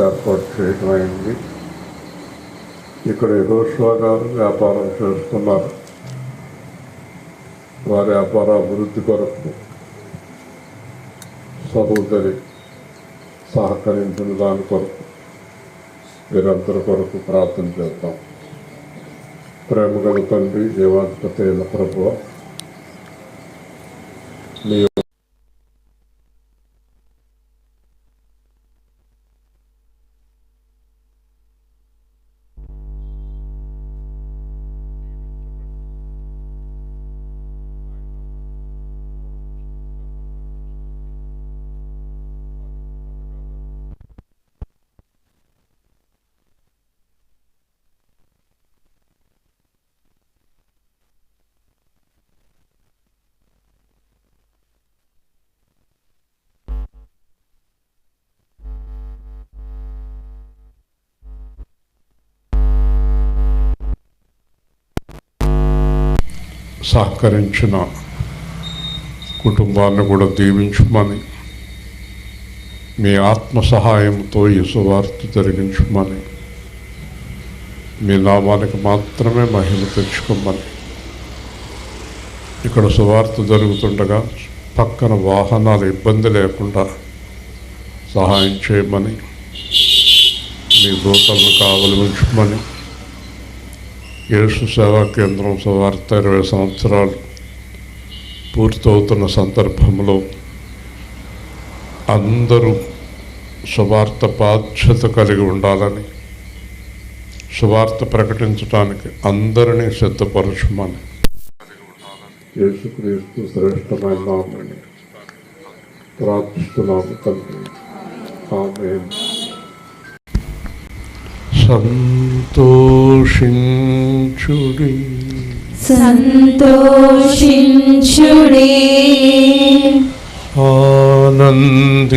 ఏర్పాటు చేయడం అయింది. ఇక్కడ యెహోషువ గారు వ్యాపారం చేస్తున్నారు. వారి వ్యాపార అభివృద్ధి కొరకు సహోదరి సహకరించిన దాని కొరకు వీరందరి కొరకు ప్రార్థన చేద్దాం. ప్రేమ గల తండ్రి, జీవాధిపతి అయిన ప్రభువా, నీ సహకరించిన కుటుంబాన్ని కూడా దీవించమని, మీ ఆత్మ సహాయంతో ఈ సువార్త జరిగించమని, మీ నామానికి మాత్రమే మహిమ తెచ్చుకోమని, ఇక్కడ సువార్త జరుగుతుండగా పక్కన వాహనాలు ఇబ్బంది లేకుండా సహాయం చేయమని, మీ దూతలను కావలి ఉంచమని, యేసు సేవా కేంద్రం సువార్త 20 సంవత్సరాలు పూర్తవుతున్న సందర్భంలో అందరూ సువార్త బాధ్యత కలిగి ఉండాలని, సువార్త ప్రకటించడానికి అందరినీ సిద్ధపరచమని యేసుక్రీస్తు శ్రేష్టమైన నామమున ప్రార్థిస్తున్నాము తండ్రి. ఆమేన్. సంతోషించుడి సంతోషించుడి, ఆనందించుడి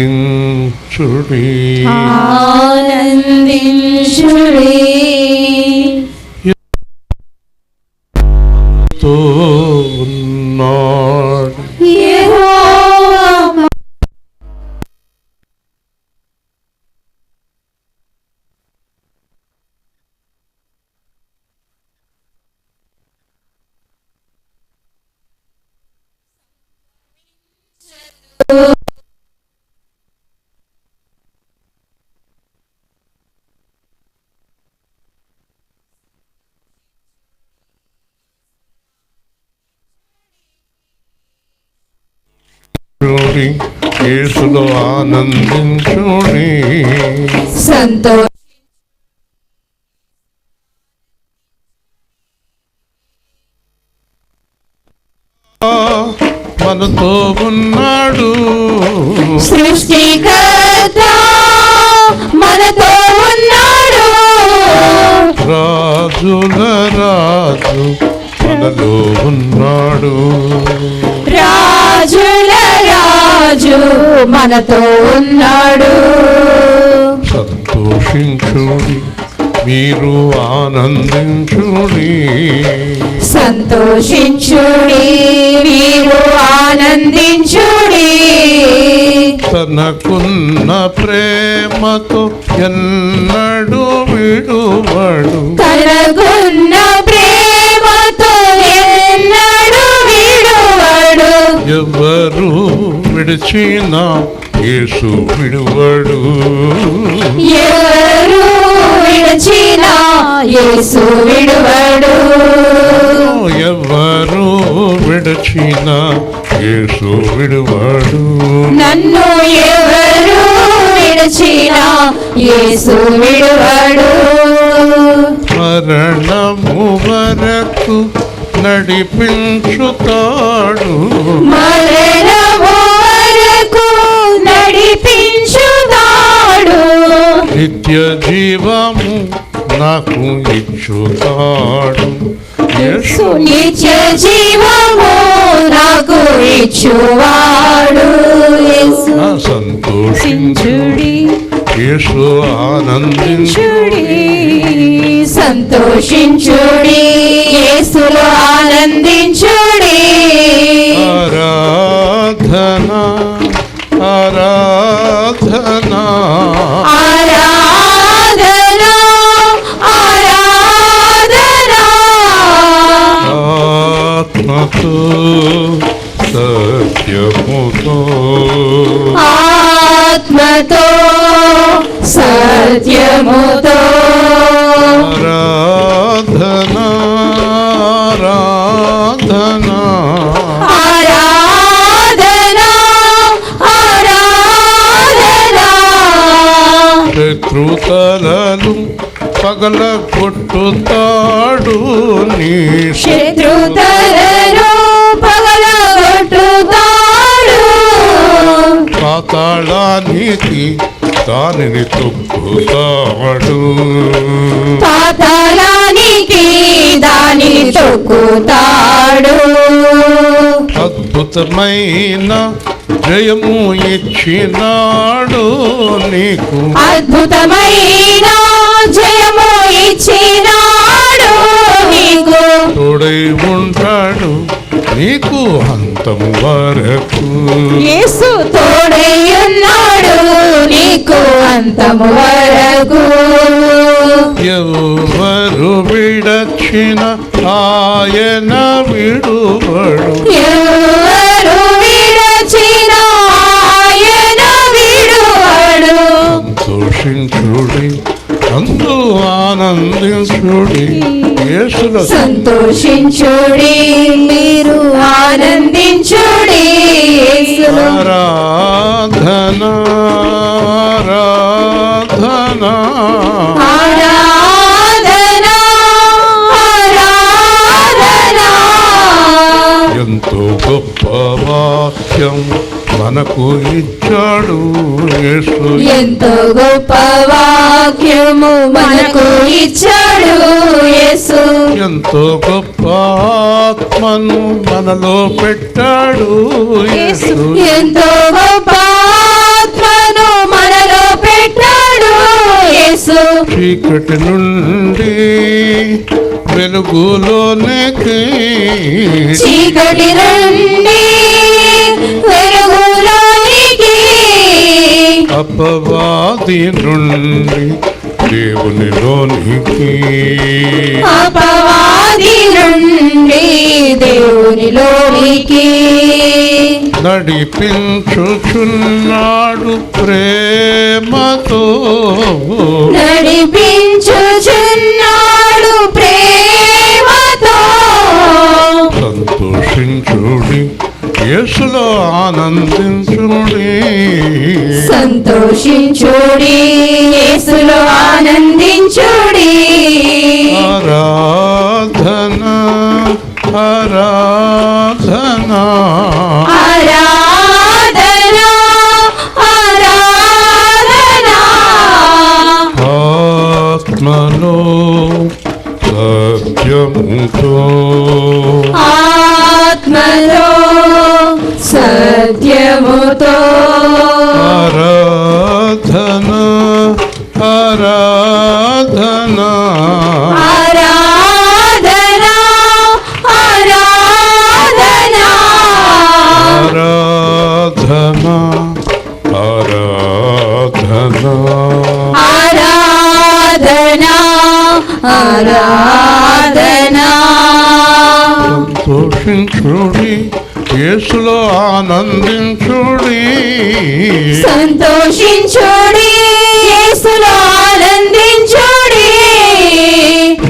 ఆనందించుడి, తో ఉన్నాడు యెహోవా యేసులో ఆనందించుడి. మనతో ఉన్నాడు సృష్టికర్త, మనతో ఉన్నాడు రాజుల రాజు, మనలో ఉన్నాడు రాజుల రాజు, మనతో ఉన్నాడు. సంతోషించుడి, మీరు ఆనందించుడి. సంతోషించుడి, మీరు ఆనందించుడి. తనకున్న ప్రేమతో ఎన్నడూ విడువడు, తనకున్న ప్రేమతో ఎన్నడూ విడువడు. ఎవరు విడిచినా యేసు విడువడు, ఎవరు విడిచినా యేసు విడువడు. ఎవరు విడిచినా యేసు విడువడు. నన్ను ఎవరు విడిచినా యేసు విడువడు. మరణము వరకు నడిపించుతాడు, మరణము వరకు నడిపించుతాడు. నిత్య జీవము నాకు ఇచ్చుతాడు. యేసు నిత్య జీవము నాకు ఇచ్చువాడు. యేసు సంతోషించుడి, యేసు ఆనందించుడి. సంతోషించుడి, యేసులో ఆనందించుడి. ఆరాధన ఆరాధన ఆరాధన శత్రుతలలు పగల కొట్టుతాడు నీ శత్రుతలను పగలగొట్టుతాడు. పాతాళానికి దానిని తొక్కుతాడు. పాతాళానికి దాని తొక్కుతాడు. అద్భుతమైన జయము ఇచ్చినాడు నీకు. అద్భుతమైన జయము ఇచ్చినాడు నీకు. తోడై ఉంటాడు నీకు అంతము వరకు. యేసు తోడై ఉన్నాడు నీకు అంతము వరకు. ఎవరు విడచిన ఆయన విడువడు. ఎవరు విడచిన ఆయన విడువడు. సంతోషించుడి అందు ఆనందించుడి యేసులో. సంతోషించుడి మీరు ఆనందించుడి యేసులో. ఆరాధన ఆరాధన ఆరాధన ఆరాధన. ఎంతో గొప్ప వాక్యం మనకు ఇచ్చాడు యేసు. ఎంతో గొప్ప వాక్యము మనకు ఇచ్చాడు యేసు. ఎంతో గొప్ప ఆత్మను మనలో పెట్టాడు యేసు. ఎంతో గొప్ప ఆత్మను మనలో పెట్టాడు యేసు. చీకటి నుండి వెలుగులోనికి, చీకటి నుండి వెలుగులోనికి, అపవాది నుండి దేవునిలోనికి, అపవాది నుండి దేవునిలోనికి నడిపించుచున్నాడు ప్రేమతో. నడిపించుచున్నాడు ప్రేమతో. సంతోషించుడి యేసులో ఆనందించుడి. సంతోషించుడి యేసులో ఆనందించుడి. ఆరాధన ఆరాధన ఆరాధన ఆరాధన. ఆత్మలో సత్యముతో, ఆత్మలో సత్యముతో. ఆరాధన ఆరాధన ఆరాధన ఆరాధన. ఆరాధన ఆరాధన ఆరాధన ఆరాధన. సంతోషించుడి యేసులో ఆనందించుడి. సంతోషించుడి యేసులో ఆనందించుడి.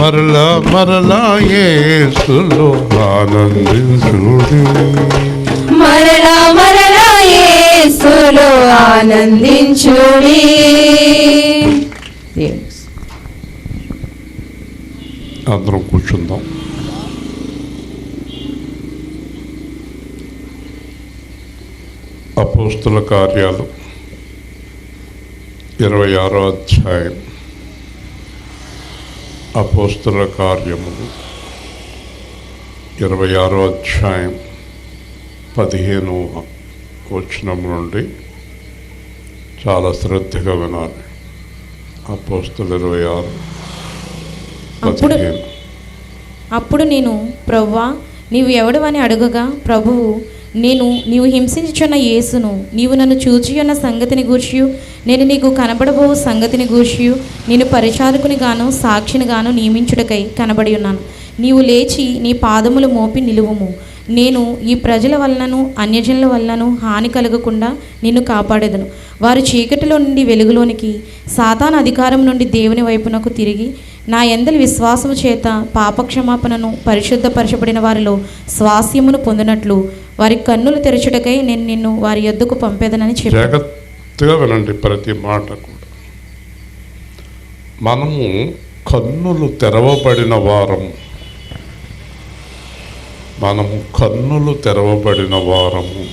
మరలా మరలా యేసులో ఆనందించుడి. మరలా మరలా యేసులో ఆనందించుడి. అందరం కూర్చుందాం. అపోస్తుల కార్యాలు 26వ అధ్యాయం. అపోస్తుల కార్యములు 26వ అధ్యాయం 15వ వచనం నుండి చాలా శ్రద్ధగా వినాలి. అపోస్తుల 26:15. అప్పుడు నేను ప్రభువా నీవు ఎవడవని అడుగగా ప్రభువు నీవు హింసించుచున్న యేసును నీవు నన్ను చూచియున్న సంగతిని గూర్చియు నేను నీకు కనబడబో సంగతిని గూర్చియు నేను పరిచారకుని గాను సాక్షిని గాను నియమించుటకై కనబడి ఉన్నాను. నీవు లేచి నీ పాదములు మోపి నిలువుము. నేను ఈ ప్రజల వలనను అన్యజనుల వలనను హాని కలగకుండా నిన్ను కాపాడేదను. వారు చీకటిలో నుండి వెలుగులోనికి, సాతాను అధికారం నుండి దేవుని వైపునకు తిరిగి నా యందలి విశ్వాసము చేత పాపక్షమాపణను పరిశుద్ధపరచబడిన వారిలో స్వాస్యమును పొందినట్లు వారి కన్నులు తెరచుటకై నేను నిన్ను వారి యొద్దకు పంపేదనని చెప్పాను. జాగ్రత్తగా వినండి ప్రతి మాట కూడా. మనము కన్నులు తెరవబడిన వారము. మనము కన్నులు తెరవబడిన వారము.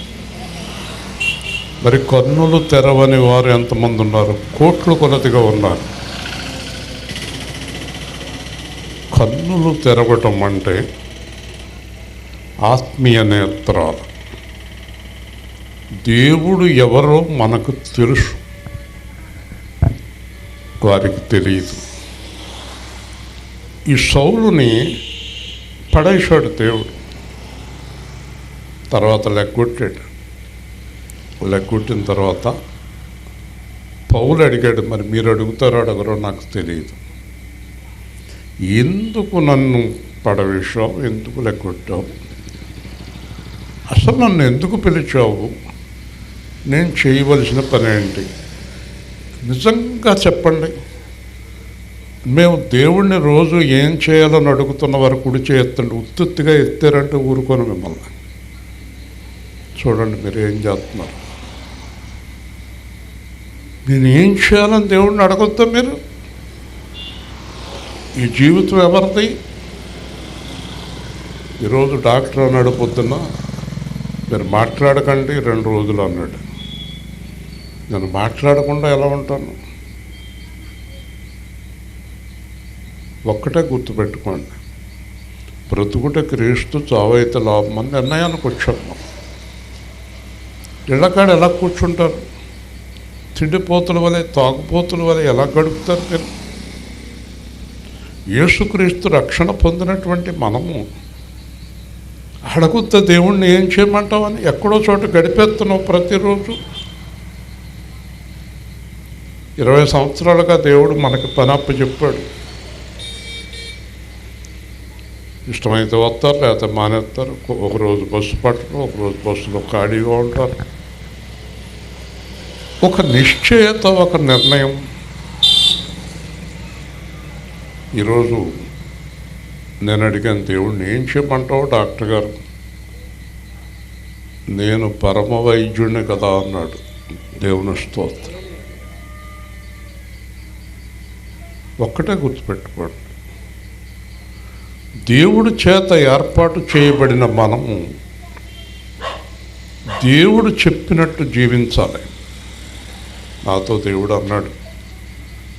మరి కన్నులు తెరవని వారు ఎంతమంది ఉన్నారు? కోట్లు కొలదిగా ఉన్నారు. కన్నులు తెరవటం అంటే ఆత్మీయ నేత్రాలు. దేవుడు ఎవరో మనకు తెలుసు, వారికి తెలియదు. ఈ సౌలుని పడేశాడు దేవుడు, తర్వాత లెగ్గొట్టాడు. లెగ్గొట్టిన తర్వాత పౌలు అడిగాడు, మరి మీరు అడుగుతారో అడగరో నాకు తెలియదు, ఎందుకు నన్ను పడవేశావు, ఎందుకు లెగ్గొట్టావు, అసలు నన్ను ఎందుకు పిలిచావు, నేను చేయవలసిన పని ఏంటి, నిజంగా చెప్పండి. మేము దేవుణ్ణి రోజు ఏం చేయాలని అడుగుతున్న వారు కుడి చేయొత్తండి, ఉత్తుత్తిగా ఎత్తారంటే ఊరుకొని మిమ్మల్ని. చూడండి మీరు ఏం చేస్తున్నారు. నేను ఏం చేయాలని దేవుణ్ణి అడగొద్దా మీరు? ఈ జీవితం ఎవరిది? ఈరోజు డాక్టర్ అన్నాడు పొద్దున్న, మీరు మాట్లాడకండి 2 రోజులు అన్నాడు. నేను మాట్లాడకుండా ఎలా ఉంటాను? ఒక్కటే గుర్తుపెట్టుకోండి, బ్రతుకుట క్రీస్తు చావైతే లాభం అని నిర్ణయానికి వచ్చాము. ఇళ్ళకాడ ఎలా కూర్చుంటారు? తిండిపోతుల వలె, తాగుపోతుల వలె ఎలా గడుపుతారు మీరు? యేసుక్రీస్తు రక్షణ పొందినటువంటి మనము అడగుద్దా దేవుణ్ణి ఏం చేయమంటావని? ఎక్కడో చోట గడిపేస్తున్నావు ప్రతిరోజు. 20 సంవత్సరాలుగా దేవుడు మనకి పని అప్పు చెప్పాడు. ఇష్టమైతే వస్తారు, లేకపోతే మానేస్తారు. ఒకరోజు బస్సు పట్టడం, ఒకరోజు బస్సులో ఖాళీగా ఉంటారు. ఒక నిశ్చయత, ఒక నిర్ణయం. ఈరోజు నేను అడిగాను, దేవుడిని ఏం చేయమంటావు డాక్టర్ గారు? నేను పరమ వైద్యుడిని కదా అన్నాడు. దేవుని స్తోత్రం. ఒక్కటే గుర్తుపెట్టుకోండి, దేవుడి చేత ఏర్పాటు చేయబడిన మనము దేవుడు చెప్పినట్టు జీవించాలి. నాతో దేవుడు అన్నాడు,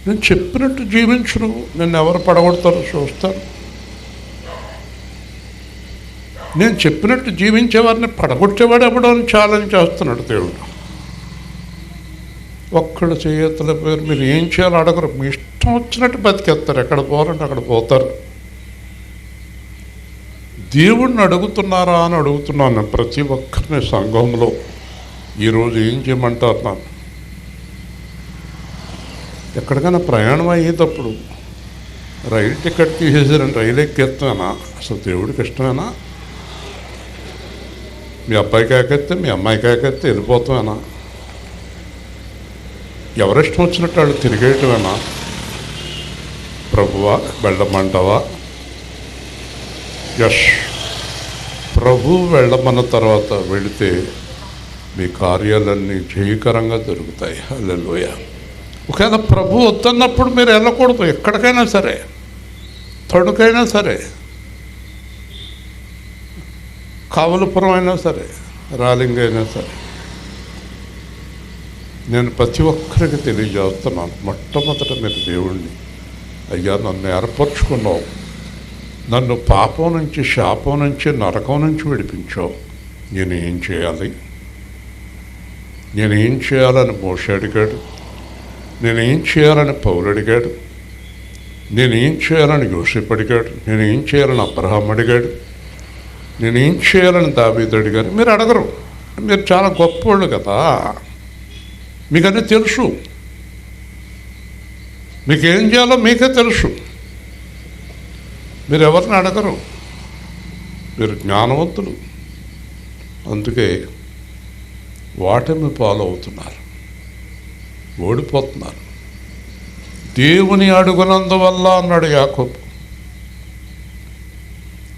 నేను చెప్పినట్టు జీవించును, నేను ఎవరు పడగొడతారో చూస్తాను. నేను చెప్పినట్టు జీవించేవారిని పడగొట్టేవాడు ఎవడో అని ఛాలెంజ్ చేస్తున్నాడు దేవుడు. ఒక్కడు చేయతల పేరు మీరు ఏం చేయాలో అడగరు, మీ ఇష్టం వచ్చినట్టు బతికేస్తారు. ఎక్కడ పోవాలంటే అక్కడ పోతారు. దేవుణ్ణి అడుగుతున్నారా అని అడుగుతున్నాను ప్రతి ఒక్కరిని సంఘంలో. ఈరోజు ఏం చేయమంటారు నాకు? ఎక్కడికైనా ప్రయాణం అయ్యేటప్పుడు రైలు టికెట్ తీసేసారని రైలు ఎక్కేస్తానా? అసలు దేవుడికి ఇష్టమేనా? మీ అబ్బాయికి ఎక్కేస్తే, మీ అమ్మాయికి ఎక్కేస్తే వెళ్ళిపోతామేనా? ఎవరిష్టం వచ్చినట్టు వాళ్ళు తిరిగేయటమేనా? ప్రభువా వెళ్ళమంటావా? యష్, ప్రభు వెళ్ళమన్న తర్వాత వెళితే మీ కార్యాలన్నీ జయకరంగా జరుగుతాయి. హల్లెలూయా. ఒకవేళ ప్రభు వద్దన్నప్పుడు మీరు వెళ్ళకూడదు. ఎక్కడికైనా సరే, తణుకైనా సరే, కావలపురం అయినా సరే, రాలింగ్ అయినా సరే. నేను ప్రతి ఒక్కరికి తెలియజేస్తున్నాను, మొట్టమొదట మీరు దేవుణ్ణి, అయ్యా నన్ను ఏర్పరచుకున్నావు, నన్ను పాపం నుంచి, శాపం నుంచి, నరకం నుంచి విడిపించావు. నేను ఏం చేయాలి? నేను ఏం చేయాలని మోషే అడిగాడు, నేను ఏం చేయాలని పౌలు అడిగాడు, నేను ఏం చేయాలని యోసేపు అడిగాడు, నేను ఏం చేయాలని అబ్రహాం అడిగాడు, నేను ఏం చేయాలని దావీదు అడిగాను. మీరు అడగరు, మీరు చాలా గొప్పవాళ్ళు కదా, మీకు అన్నీ తెలుసు, మీకేం చేయాలో మీకే తెలుసు. మీరు ఎవరిని అడగరు, మీరు జ్ఞానవంతులు. అందుకే వాటమి పాలవుతున్నారు, ఓడిపోతున్నారు. దేవుని అడుగునందువల్ల అన్నాడు యాకోబు.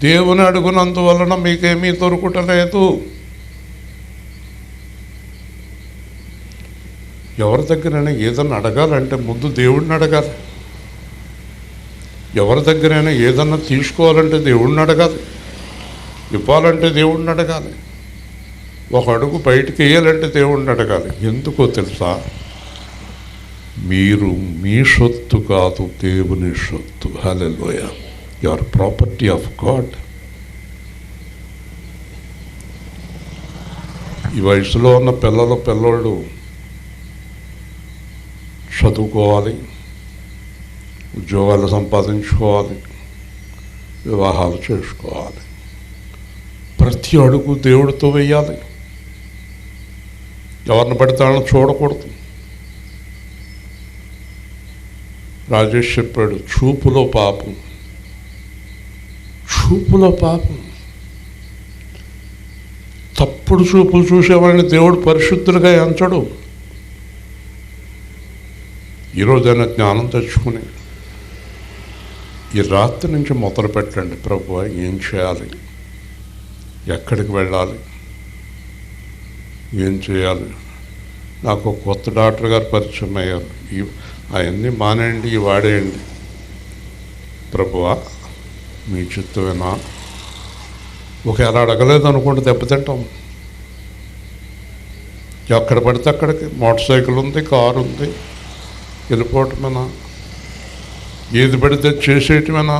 దేవుని అడుగునందువలన మీకేమీ దొరుకుటలేదు. ఎవరి దగ్గరైనా ఏదన్నా అడగాలంటే ముందు దేవుడిని అడగాలి. ఎవరి దగ్గరైనా ఏదన్నా తీసుకోవాలంటే దేవుడిని అడగాలి, ఇవ్వాలంటే దేవుడిని అడగాలి, ఒక అడుగు బయటికి వేయాలంటే దేవుడిని అడగాలి. ఎందుకో తెలుసా? మీరు మీ సొత్తు కాదు, దేవుని సొత్తు. Hallelujah. You are property of God. ఈ వయసులో ఉన్న పిల్లలు చదువుకోవాలి, ఉద్యోగాలు సంపాదించుకోవాలి, వివాహాలు చేసుకోవాలి. ప్రతి అడుగు దేవుడితో వేయాలి. ఎవరిని పడితే వాళ్ళని చూడకూడదు. రాజేష్ చెప్పాడు, చూపులో పాపం. తప్పుడు చూపులు చూసేవాడిని దేవుడు పరిశుద్ధులుగా ఎంచడు. ఈరోజైనా జ్ఞానం తెచ్చుకుని ఈ రాత్రి నుంచి మొదలు పెట్టండి. ప్రభువా, ఏం చేయాలి, ఎక్కడికి వెళ్ళాలి, ఏం చేయాలి. నాకు ఒక కొత్త డాక్టర్ గారు పరిచయం అయ్యారు. అవన్నీ మానేయండి, వాడేయండి. ప్రభువా, మీ చిత్తమేనా? ఒకవేళ అడగలేదు అనుకుంటే దెబ్బతింటాం. ఎక్కడ పడితే అక్కడికి మోటార్ సైకిల్ ఉంది, కారు ఉంది, వెళ్ళిపోవటమేనా? ఏది పడితే చేసేయటమేనా?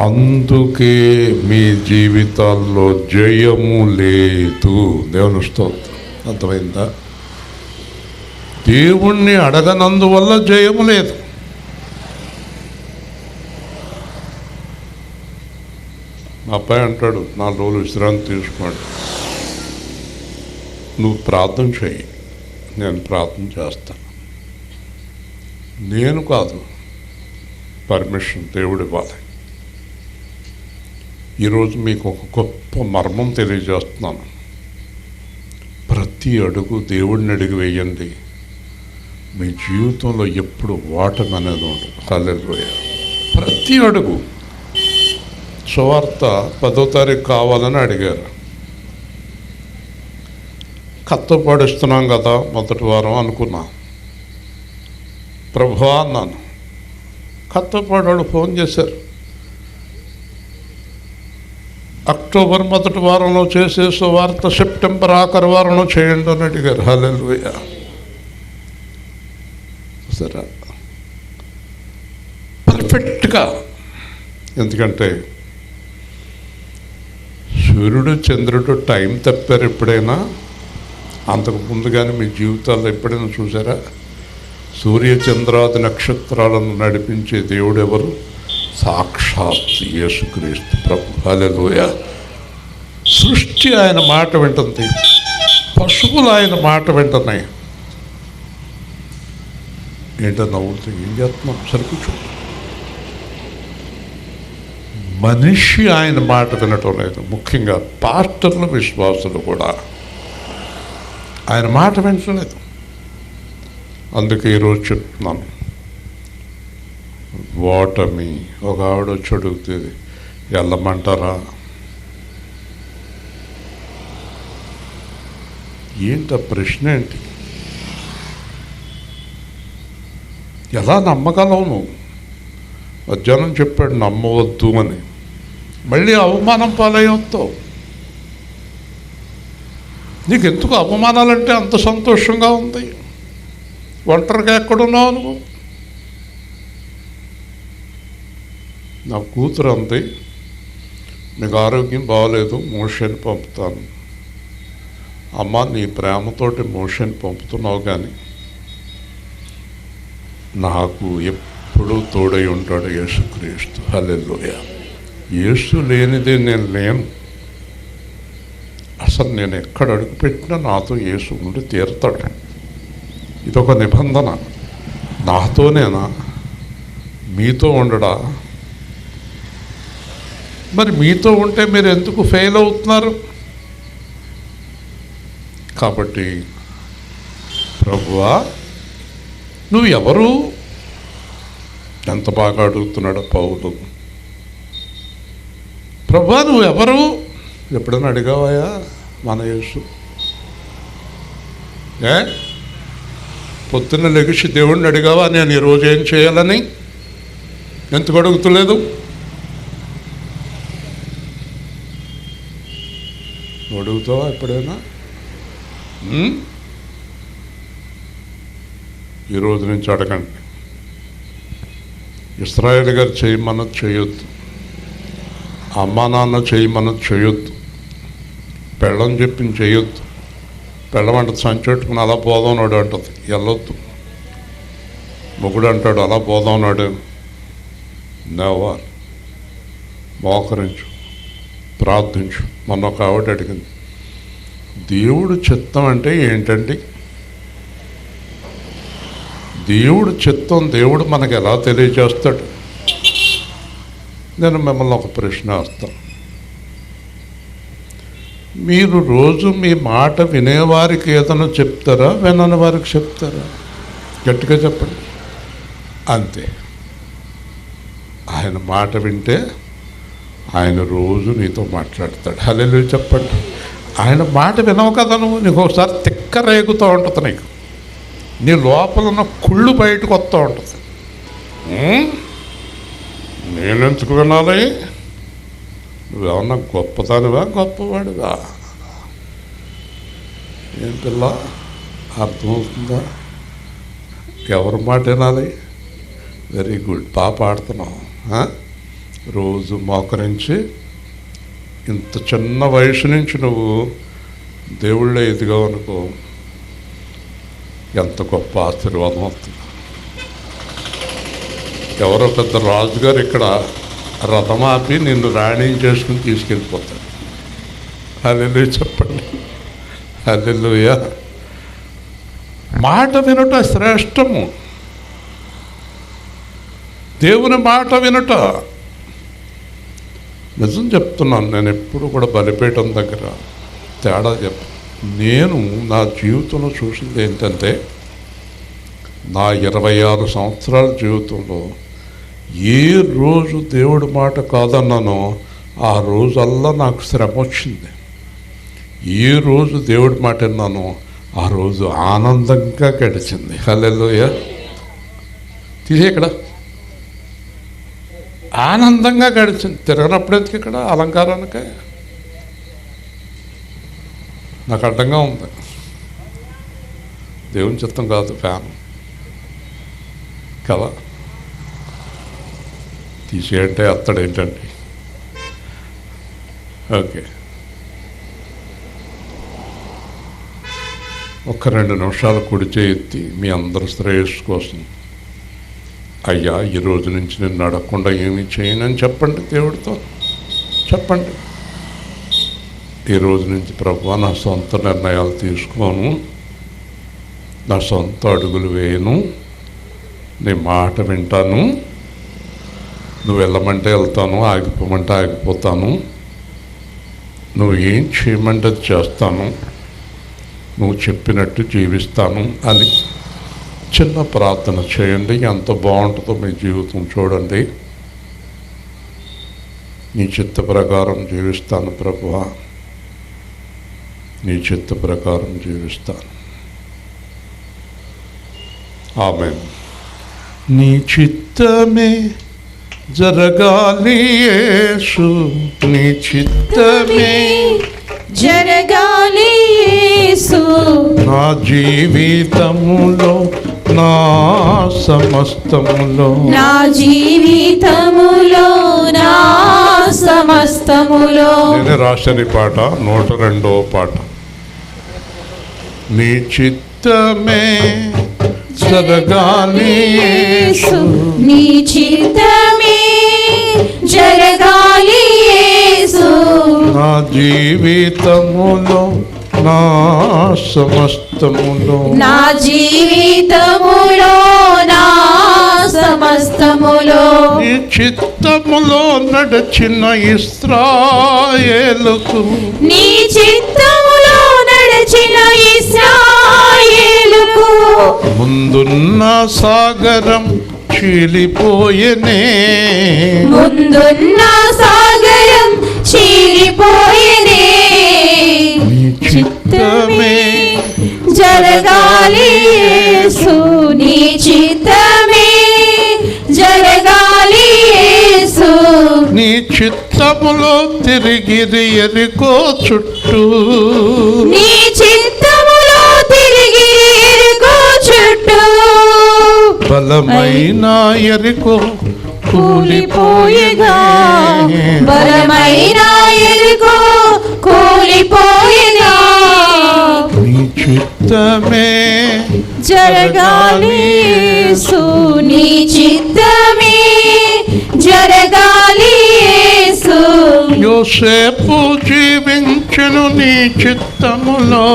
అందుకే మీ జీవితాల్లో జయము లేదు. దేవుని స్తోత్రం. అర్థమైందా? దేవుణ్ణి అడగనందువల్ల జయము లేదు. మా అబ్బాయి అంటాడు, 4 రోజులు విశ్రాంతి తీసుకోండి. నువ్వు ప్రార్థన చేయి, నేను ప్రార్థన చేస్తాను. నేను కాదు, పర్మిషన్ దేవుడు ఇవ్వాలి. ఈరోజు మీకు ఒక గొప్ప మర్మం తెలియజేస్తున్నాను. ప్రతి అడుగు దేవుడిని అడిగి వేయండి. మీ జీవితంలో ఎప్పుడు ఓటమి అనేది ఉండదు. హల్లెలూయా. ప్రతి అడుగు. సువార్త 10వ తారీఖు కావాలని అడిగారు. కత్తో పాడిస్తున్నాం కదా మొదటి వారం అనుకున్నా. ప్రభువా అన్నాను. కత్తపాడు ఫోన్ చేశారు, అక్టోబర్ మొదటి వారంలో చేసే సువార్త సెప్టెంబర్ ఆఖరి వారంలో చేయండి అని అడిగారు. హల్లెలూయా. సరే, పర్ఫెక్ట్గా. ఎందుకంటే సూర్యుడు చంద్రుడు టైం తప్పారు ఎప్పుడైనా? అంతకు ముందుగానే మీ జీవితాల్లో ఎప్పుడైనా చూసారా? సూర్య చంద్రాది నక్షత్రాలను నడిపించే దేవుడు ఎవరు? సాక్షాత్ యేసుక్రీస్తు ప్రభు. హల్లెలూయా. సృష్టి ఆయన మాట వింటుంది, పశువులు ఆయన మాట వింటున్నాయి. ఏంటో నవ్వుతుంది, ఏం చేస్తున్నాం? సరికూర్చో. మనిషి ఆయన మాట వినటం లేదు. ముఖ్యంగా పాస్టర్లు, విశ్వాసులు కూడా ఆయన మాట వింటలేదు. అందుకే ఈరోజు చెప్తున్నాను, ఓటమి. ఒక ఆవిడ వచ్చి అడుగుతుంది, వెళ్ళమంటారా? ఏంటి ఆ ప్రశ్న? ఏంటి? ఎలా నమ్మగలవు నువ్వు? మధ్యాహ్నం చెప్పాడు నమ్మవద్దు అని. మళ్ళీ అవమానం పాలయ్యవుతావు. నీకు ఎందుకు అవమానాలంటే అంత సంతోషంగా ఉంది? ఒంటరిగా ఎక్కడున్నావు నువ్వు? నా కూతురు అంది, నీకు ఆరోగ్యం బాగలేదు, మోషన్ పంపుతాను. అమ్మ, నీ ప్రేమతోటి మోషన్ పంపుతున్నావు, కానీ నాకు ఎప్పుడూ తోడై ఉంటాడు యేసుక్రీస్తు. హల్లెలూయా. యేసు లేనిదే నేను లేను. అసలు నేను ఎక్కడ అడుగుపెట్టినా నాతో యేసు ఉండి తీరుతాడు. ఇదొక నిబంధన. నాతోనేనా? మీతో ఉండడా? మరి మీతో ఉంటే మీరు ఎందుకు ఫెయిల్ అవుతున్నారు? కాబట్టి ప్రభువా, నువ్వు ఎవరు? ఎంత బాగా అడుగుతున్నాడో పౌలు. ప్రభువా, నువ్వు ఎవరు? ఎప్పుడైనా అడిగావా మన యేసు? పొద్దున్న లెగిసి దేవుణ్ణి అడిగావా నేను ఈరోజు ఏం చేయాలని? ఎందుకు అడుగుతలేదు? అడుగుతావా ఎప్పుడైనా? ఈరోజు నుంచి అడగండి. ఇస్రాయేల్ గారు చేయమన్నది చేయొద్దు, అమ్మా నాన్న చేయమన్నది చేయొద్దు, పెళ్ళం చెప్పింది చేయొద్దు. పెళ్ళం అంటే సంచెట్టుకుని అలా పోదాన్నాడు అంటది, వెళ్ళొద్దు. మొగుడు అంటాడు అలా పోదాన్నాడు, నెవర్. మోకరించు, ప్రార్థించు. మొన్న ఒక ఆవిడ అడిగింది, దేవుడు చిత్తం అంటే ఏంటండి? దేవుడు చిత్తం దేవుడు మనకు ఎలా తెలియజేస్తాడు? నేను మిమ్మల్ని ఒక ప్రశ్న వేస్తాను. మీరు రోజు మీ మాట వినేవారికి ఏదైనా చెప్తారా, వినని వారికి చెప్తారా? గట్టిగా చెప్పండి. అంతే. ఆయన మాట వింటే ఆయన రోజు నీతో మాట్లాడతాడు. హల్లెలూయా చెప్పండి. ఆయన మాట వినవు కదా నువ్వు, నీకు ఒకసారి తిక్క రేగుతూ ఉంటుంది, నీకు నీ లోపల ఉన్న కుళ్ళు బయటకు వస్తూ ఉంటుంది. నేనెందుకు వినాలి? నువ్వేమన్నా గొప్పదానివా గొప్పవాడివా? ఏం పిల్ల, అర్థమవుతుందా? ఎవరి మాట వినాలి? వెరీ గుడ్, బాగా పాడుతున్నావు. రోజు మోకరించి ఇంత చిన్న వయసు నుంచి నువ్వు దేవుళ్ళే ఎదిగావు అనుకో, ఎంత గొప్ప ఆశీర్వాదం అవుతుంది. ఎవరో పెద్ద రాజుగారు ఇక్కడ రథం ఆపి నిన్ను రాణి చేసుకుని తీసుకెళ్ళిపోతాడు. హల్లెలూయా చెప్పండి. హల్లెలూయా. మాట వినుట శ్రేష్టము. దేవుని మాట వినుట. నిజం చెప్తున్నాను, నేను ఎప్పుడు కూడా బలిపీఠం దగ్గర తేడా నేను నా జీవితంలో చూసింది ఏంటంటే, నా 26 సంవత్సరాల జీవితంలో ఏ రోజు దేవుడి మాట కాదన్నానో ఆ రోజల్లా నాకు శ్రమ వచ్చింది. ఏ రోజు దేవుడి మాట విన్నానో ఆ రోజు ఆనందంగా గడిచింది. హల్లెలూయా. తీసే ఇక్కడ ఆనందంగా గడిచింది. తిరగనప్పుడు ఎందుకు ఇక్కడ అలంకారానికే? నాకు అడ్డంగా ఉంది. దేవుని చిత్తం కాదు, ఫ్యాన్ కదా. తీసేయంటే అత్తడేంటండి. ఓకే, ఒక 2 నిమిషాలు కుడి చేయి మీ అందరి శ్రేయస్సు కోసం, అయ్యా ఈ రోజు నుంచి నేను నడకుండా ఏమీ చేయనని చెప్పండి. దేవుడితో చెప్పండి, ఈ రోజు నుంచి ప్రభువా నా సొంత నిర్ణయాలు తీసుకోను, నా సొంత అడుగులు వేయను, నీ మాట వింటాను, నువ్వు వెళ్ళమంటే వెళ్తాను, ఆగిపోమంటే ఆగిపోతాను, నువ్వు ఏం చేయమంటే అది చేస్తాను, నువ్వు చెప్పినట్టు జీవిస్తాను అని చిన్న ప్రార్థన చేయండి. ఎంత బాగుంటుందో మీ జీవితం చూడండి. నీ చిత్త ప్రకారం జీవిస్తాను ప్రభువా, నీ చిత్త ప్రకారం జీవిస్తాను. ఆమేన్. నీ చిత్తమే జరగాలి యేసు, నీ చిత్తమే జరగాలి యేసు, నా జీవితములో నా సమస్తములో, నా జీవితములో నా సమస్తములో. నేను రాసిన పాట 102వ పాట. నీ చిత్తమే జరగాలి యేసు, నీ చిత్తమే జరగాలి యేసు, నా జీవితములో నా సమస్తములో, నా జీవితములో నా సమస్తములో. నీ చిత్తములో నడచిన ఇశ్రాయేలుకు, నీ చిత్తములో నడచిన ఇశ్రాయేలుకు, ముందున్న సాగరం చీలిపోయెనే, ముందున్న సాగరం చీలిపోయెనే. నీ చిత్తమే జరగాలి యేసు నీ చిత్తమే జరగాలి యేసు నీ చిత్తములో తిరిగిరి ఎరికో చుట్టూ నీ చిత్తములో తిరిగి ఎరుకో చుట్టూ బలమైన ఎరికో కూలిపోయేగా బలమైన ఎరుకో కూలిపోయేగా నీ చిత్తమే జరగాలి యేసు నీ చిత్తమే జరగాలి యేసు యోసేపు జీవించెను నీ చిత్తములో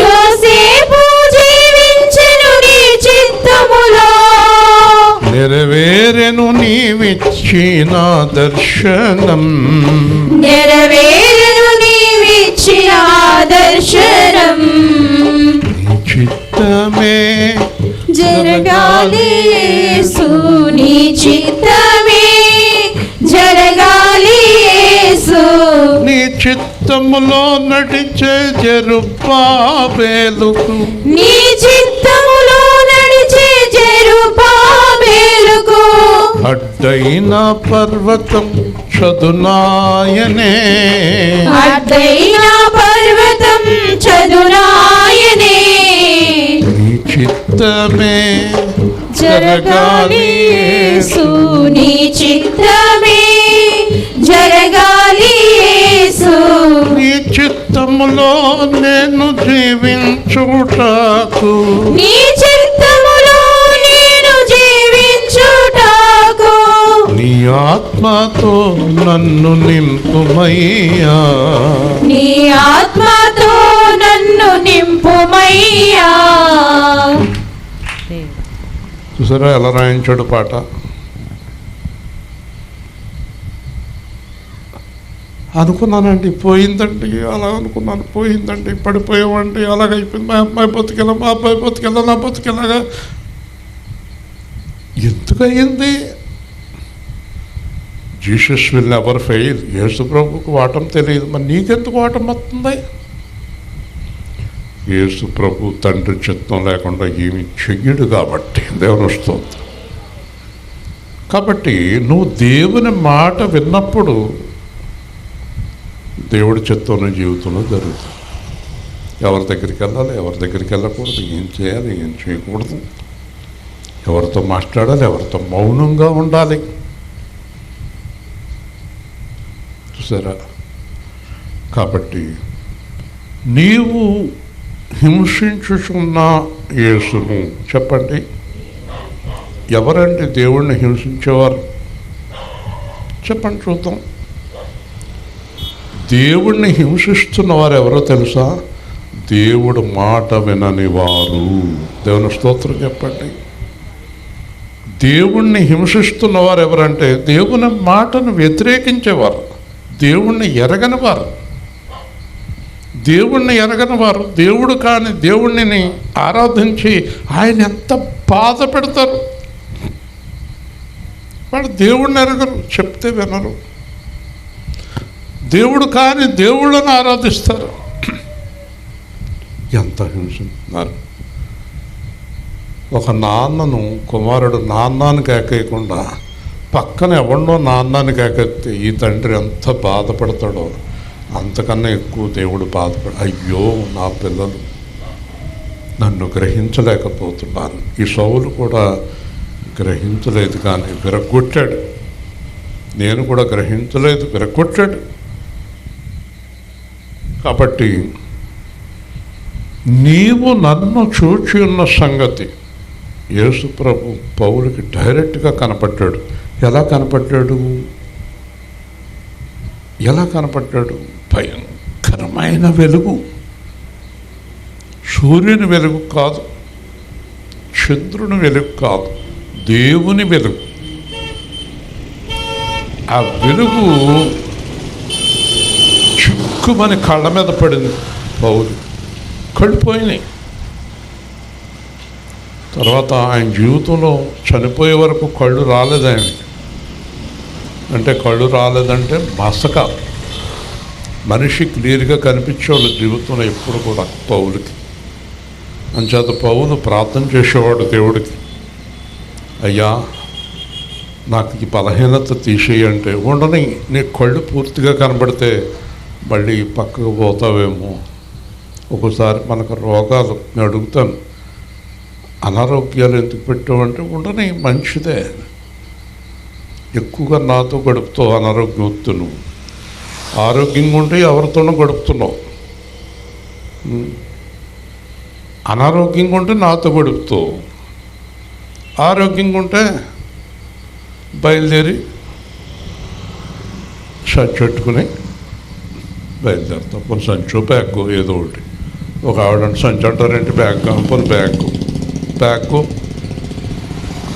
యోసేపు జీవించెను నీ చిత్తములో నెరవేరెను నీవిచ్చిన దర్శనం నెరవేరును నీవిచ్చిన దర్శనం నీ చిత్తమే జరగాలి యేసు నీ చిత్తమే జరగాలి యేసు నీ చిత్తములో నడిచే జెరుబ్బాబెలుకు నీ చిత్తములో నడిచే జెరుబ్బాబెలుకు అడ్డైన పర్వతం చదునాయనే అడ్డైన పర్వతం చదునాయనే నీ చిత్తమే జరగాలి యేసు నీ చిత్తమే జరగాలి యేసు నీ చిత్తములో నేను జీవించుటకు నీ చిత్తములో నేను జీవించుటకు నీ ఆత్మతో నన్ను నింపుమయ్యా నీ ఆత్మతో నన్ను నింపుమయ్యా చూసారా ఎలా రాయించాడు పాట. అనుకున్నానండి పోయిందండి, అలా అనుకున్నాను పోయిందండి, పడిపోయామండి, అలాగైపోయింది, మా అమ్మాయి బతికెలా, మా అబ్బాయి బతికెలా, నా బతికెలాగా. ఎందుకయ్యింది? Jesus will never fail. యేసు ప్రభుకు వాటం తెలియదు, మరి నీకెందుకు వాటం వస్తుంది? యేసు ప్రభు తండ్రి చిత్తం లేకుండా ఏమి చెయ్యడు కాబట్టి దేవుని వస్తుంది. కాబట్టి నువ్వు దేవుని మాట విన్నప్పుడు దేవుడి చిత్తం నీ జీవితంలో జరుగుతుంది. ఎవరి దగ్గరికి వెళ్ళాలి, ఎవరి దగ్గరికి వెళ్ళకూడదు, ఏం చేయాలి, ఏం చేయకూడదు, ఎవరితో మాట్లాడాలి, ఎవరితో మౌనంగా ఉండాలి. చూసారా? కాబట్టి నీవు హింసించుచున్న యేసును చెప్పండి, ఎవరండి దేవుణ్ణి హింసించేవారు? చెప్పండి చూద్దాం. దేవుణ్ణి హింసిస్తున్న వారు ఎవరో తెలుసా? దేవుడు మాట వినని వారు. దేవుని స్తోత్రం చెప్పండి. దేవుణ్ణి హింసిస్తున్న వారు ఎవరంటే దేవుని మాటను వ్యతిరేకించేవారు, దేవుణ్ణి ఎరగని వారు. దేవుణ్ణి ఎరగని వారు దేవుడు కాని దేవుణ్ణి ఆరాధించి ఆయన ఎంత బాధ పెడతారు. వాడు దేవుణ్ణి ఎరగరు, చెప్తే వినరు. దేవుడు కాని దేవుళ్ళను ఆరాధిస్తారు. ఎంత హింసిస్తున్నారు. ఒక నాన్నను కుమారుడు నాన్నని కేకేయకుండా పక్కన ఎవడో నాన్నని కేకెత్తే ఈ తండ్రి ఎంత బాధపడతాడో అంతకన్నా ఎక్కువ దేవుడు బాధపడ. అయ్యో నా పిల్లలు నన్ను గ్రహించలేకపోతున్నారు. ఈ సౌలు కూడా గ్రహించలేదు కానీ విరగొట్టాడు. నేను కూడా గ్రహించలేదు, విరగొట్టాడు. కాబట్టి నీవు నన్ను చూచి ఉన్న సంగతి యేసు ప్రభు పౌలుకి డైరెక్ట్గా కనపడ్డాడు. ఎలా కనపడ్డాడు? ఎలా కనపడ్డాడు? భయంకరమైన వెలుగు. సూర్యుని వెలుగు కాదు, చంద్రుని వెలుగు కాదు, దేవుని వెలుగు. ఆ వెలుగు చిక్కుమని కళ్ళ మీద పడింది. పౌలు కళ్ళు పోయినాయి. తర్వాత ఆయన జీవితంలో చనిపోయే వరకు కళ్ళు రాలేదు ఆయనకి. అంటే కళ్ళు రాలేదంటే మసక. మనిషి క్లియర్గా కనిపించేవాళ్ళు జీవితంలో ఎప్పుడు కూడా పౌలుకి. అంచేత పౌలు ప్రార్థన చేసేవాడు దేవుడికి, అయ్యా నాకు ఈ బలహీనత తీసేయంటే, ఉండని నీ కళ్ళు పూర్తిగా కనబడితే మళ్ళీ పక్కకు పోతావేమో, ఒక్కోసారి మనకు రోగాలు, నేను అడుగుతాను అనారోగ్యాలు ఎందుకు పెట్టావంటే, ఉండని మంచిదే, ఎక్కువగా నాతో గడుపుతావు అనారోగ్యం వద్దు, నువ్వు ఆరోగ్యంగా ఉంటే ఎవరితోనూ గడుపుతున్నావు, అనారోగ్యంగా ఉంటే నాతో గడుపుతావు, ఆరోగ్యంగా ఉంటే బయలుదేరి సంచెట్టుకుని బయలుదేరుతాం. కొన్ని సంచో బ్యాగు ఏదో ఒకటి, ఒక ఆవిడంటే సంచి అంటారేంటి, బ్యాగ్ కాకపోతే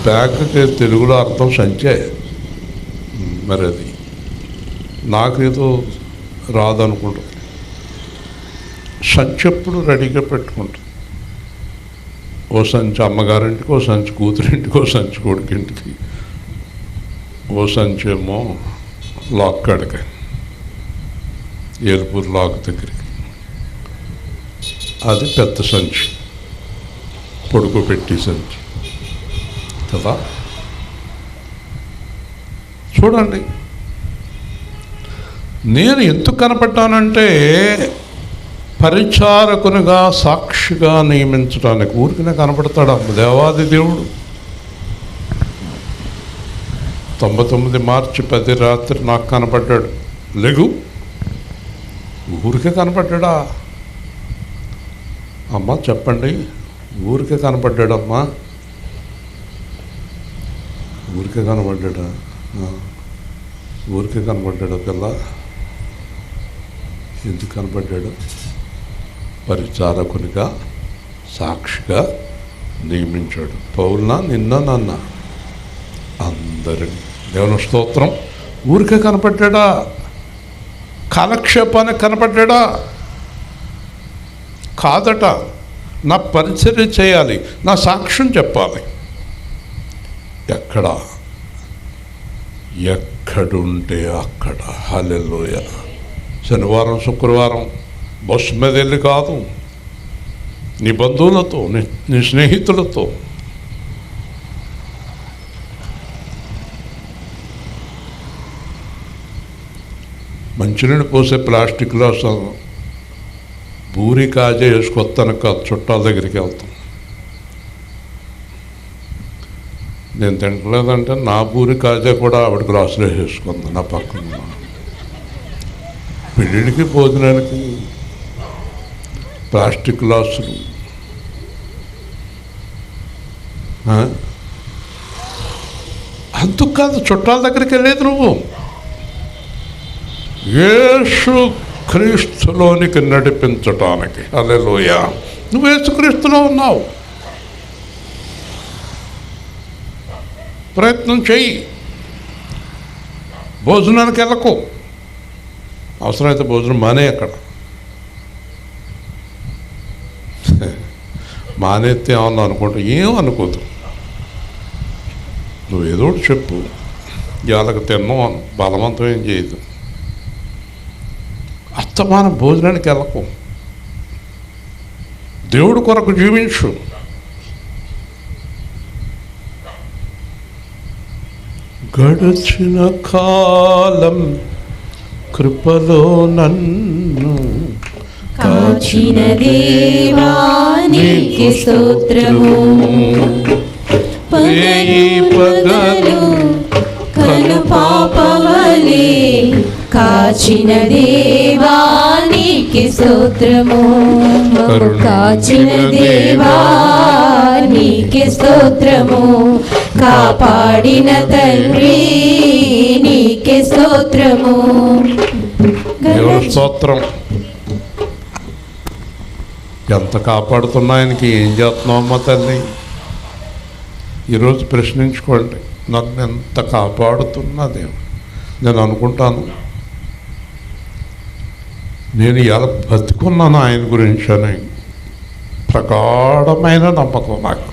బ్యాగ్కి తెలుగులో అర్థం సంచే, మరి అది నాకేదో రాదనుకుంటుంది. సంచి ఎప్పుడు రెడీగా పెట్టుకుంటుంది, ఓ సంచి అమ్మగారింటికి, ఓ సంచి కూతురింటికి, ఓ సంచి కొడుకింటికి, ఓ సంచి ఏమో లాక్ కాడికి, ఏలుపూరు లాక్ దగ్గరికి, అది పెద్ద సంచి, పొడుగు పెట్టి సంచి కదా. చూడండి, నేను ఎందుకు కనపడ్డానంటే పరిచారకునిగా, సాక్షిగా నియమించడానికి. ఊరికినే కనపడతాడు దేవాది దేవుడు. 99 మార్చి 10 రాత్రి నాకు కనపడ్డాడు, లేగు, ఊరికే కనపడ్డా. అమ్మ చెప్పండి, ఊరికే కనపడ్డాడమ్మా, ఊరికే కనపడ్డా, ఊరికే కనపడ్డాడు పిల్ల. ఎందుకు కనపడ్డాడు? పరిచారకునిగా, సాక్షిగా నియమించాడు. పౌలునా, నిన్న, నన్న, అందరిని. దేవుని స్తోత్రం. ఊరికే కనపడ్డా, కాలక్షేపానికి కనపడ్డా కాదట. నా పరిచర్య చేయాలి, నా సాక్ష్యం చెప్పాలి. ఎక్కడుంటే అక్కడ. హల్లెలూయా. శనివారం, శుక్రవారం బస్సు మీద వెళ్ళి కాదు, నీ బంధువులతో, నీ స్నేహితులతో, మంచినీళ్ళు పోసే ప్లాస్టిక్ గ్లాస్ బూరి కాజే వేసుకొస్తాను కాదు, చుట్టాల దగ్గరికి వెళ్తాం. నేను తింటలేదంటే నా బూరి కాజా కూడా ఆవిడ గ్లాసులో వేసుకుంది నా పక్కన. పెళ్ళిళ్ళకి, భోజనానికి ప్లాస్టిక్ గ్లాసులు. అందుకు కాదు చుట్టాల దగ్గరికి వెళ్ళేది నువ్వు, యేసు క్రీస్తులోనికి నడిపించటానికి. హల్లెలూయా. నువ్వు యేసు క్రీస్తులో ఉన్నావు, ప్రయత్నం చెయ్యి. భోజనానికి వెళ్ళకు, అవసరమైతే భోజనం మానే. అక్కడ మానేస్తే ఏమన్నా అనుకుంటా, ఏం అనుకోదు. నువ్వు ఏదో ఒకటి చెప్పు, ఇవాళకి తిన్నావు అను, బలవంతం ఏం చేయదు. అస్తమానం భోజనానికి వెళ్ళకు, దేవుడి కొరకు జీవించు. గడిచిన కాలం కృపలో నన్ను కాచిన దేవా నీకే స్తోత్రము. పగలు కను పాపవలే కాచిన దేవా నీకే స్తోత్రము. కాచిన దేవా నీకే స్తోత్రము. కాపాడిన తండ్రి నీకే స్తోత్రము. దేవుని స్తోత్రం. ఎంత కాపాడుతున్నా ఆయనకి ఏం చేస్తున్నావమ్మా తల్లి? ఈరోజు ప్రశ్నించుకోండి, నన్ను ఎంత కాపాడుతున్నా దేవుడు. నేను అనుకుంటాను, నేను ఎలా బతుకున్నాను ఆయన గురించి అని ప్రగాఢమైన నమ్మకం నాకు.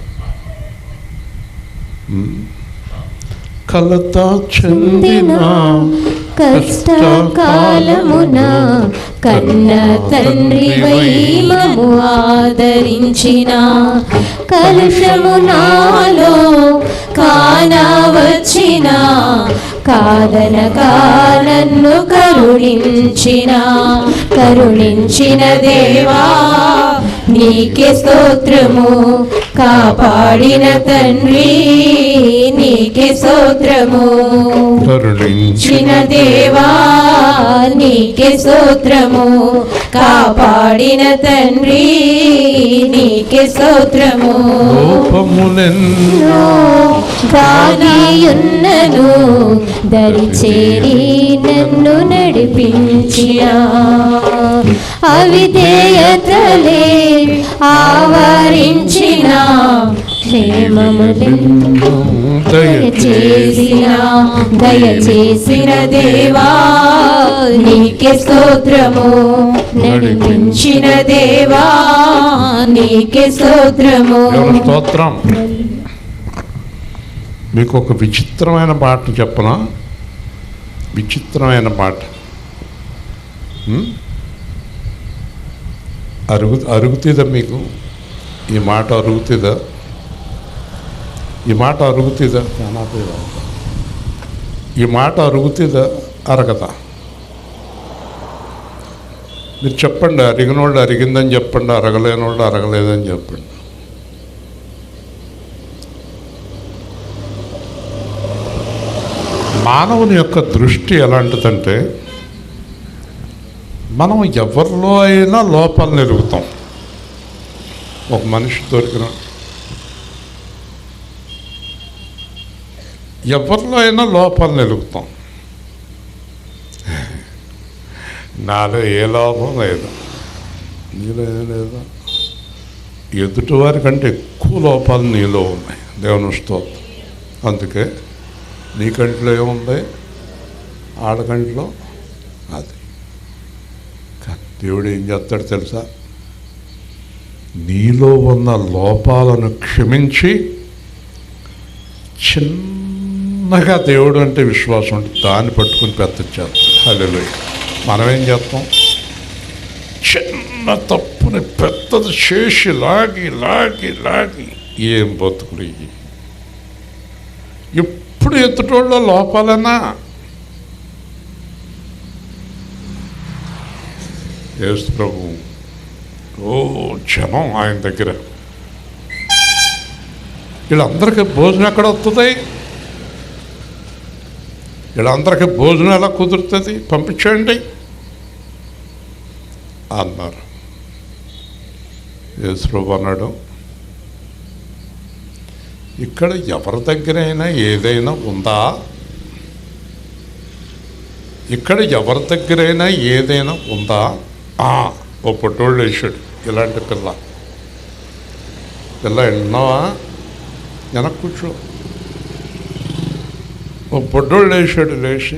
కలత చెందిన కష్టకాలమున కన్న తండ్రి మము ఆదరించిన కలుషము నాలో కానవచ్చిన కాదనగా నన్ను కరుణించిన దేవా నీకే స్తోత్రము, కాపాడిన తండ్రి నీకే స్తోత్రము, కరుణించిన దేవా నీకే స్తోత్రము, కాపాడిన తండ్రి నీకే స్తోత్రము. లోపములెన్నో దాగియున్నను దరిచేరి నన్ను నడిపించిన అవిధేయతలే ఆవరించిన క్షేమములెన్నో దయచేసిన దేవా నీకే స్తోత్రము, నడిపించిన దేవా నీకే స్తోత్రము. స్తోత్రం. మీకు ఒక విచిత్రమైన మాట చెప్పనా? విచిత్రమైన మాట. అరుగుతుందా మీకు ఈ మాట? అరుగుతుందా ఈ మాట? అరుగుతుందా ఈ మాట? అరుగుతుందా అరగదా? మీరు చెప్పండి. అరిగినోళ్ళు అరిగిందని చెప్పండి, అరగలేనోళ్ళు అరగలేదని చెప్పండి. మానవుని యొక్క దృష్టి ఎలాంటిదంటే, మనం ఎవరిలో అయినా లోపాలను ఎరుగుతాం. ఒక మనిషి దొరికిన ఎవరిలో అయినా లోపాలను ఎరుగుతాం. నాలో ఏ లోపం లేదు, నీలో ఏం లేదా? ఎదుటివారి కంటే ఎక్కువ లోపాలు నీలో ఉన్నాయి. దేవుని స్తోత్రం. అందుకే నీ కంట్లో ఏముంది, ఆడకంట్లో అది. కానీ దేవుడు ఏం చేస్తాడు తెలుసా? నీలో ఉన్న లోపాలను క్షమించి, చిన్నగా దేవుడు అంటే విశ్వాసం ఉంటుంది, దాన్ని పట్టుకుని పెద్ద చేస్తాడు. హల్లెలూయా. మనం ఏం చేస్తాం? చిన్న తప్పుని పెద్దది చేసి లాగి లాగి లాగి ఏం బతుకులు ఇవి. ఇప్పుడు ఎత్తుటోళ్ళ లోపాలన్నా యేసు ప్రభు జనం ఆయన దగ్గర. వీళ్ళందరికీ భోజనం ఎక్కడ వస్తుంది? వీళ్ళందరికీ భోజనం ఎలా కుదురుతుంది? పంపించండి అన్నారు. యేసు ప్రభు అన్నాడు, ఇక్కడ ఎవరి దగ్గరైనా ఏదైనా ఉందా? ఇక్కడ ఎవరి దగ్గరైనా ఏదైనా ఉందా? ఓ పొట్టోళ్ళు వేసాడు. ఇలాంటి పిల్ల విన్నావా? వెనక్కి కూర్చో. ఓ పొట్టోళ్ళు వేసాడు. లేచి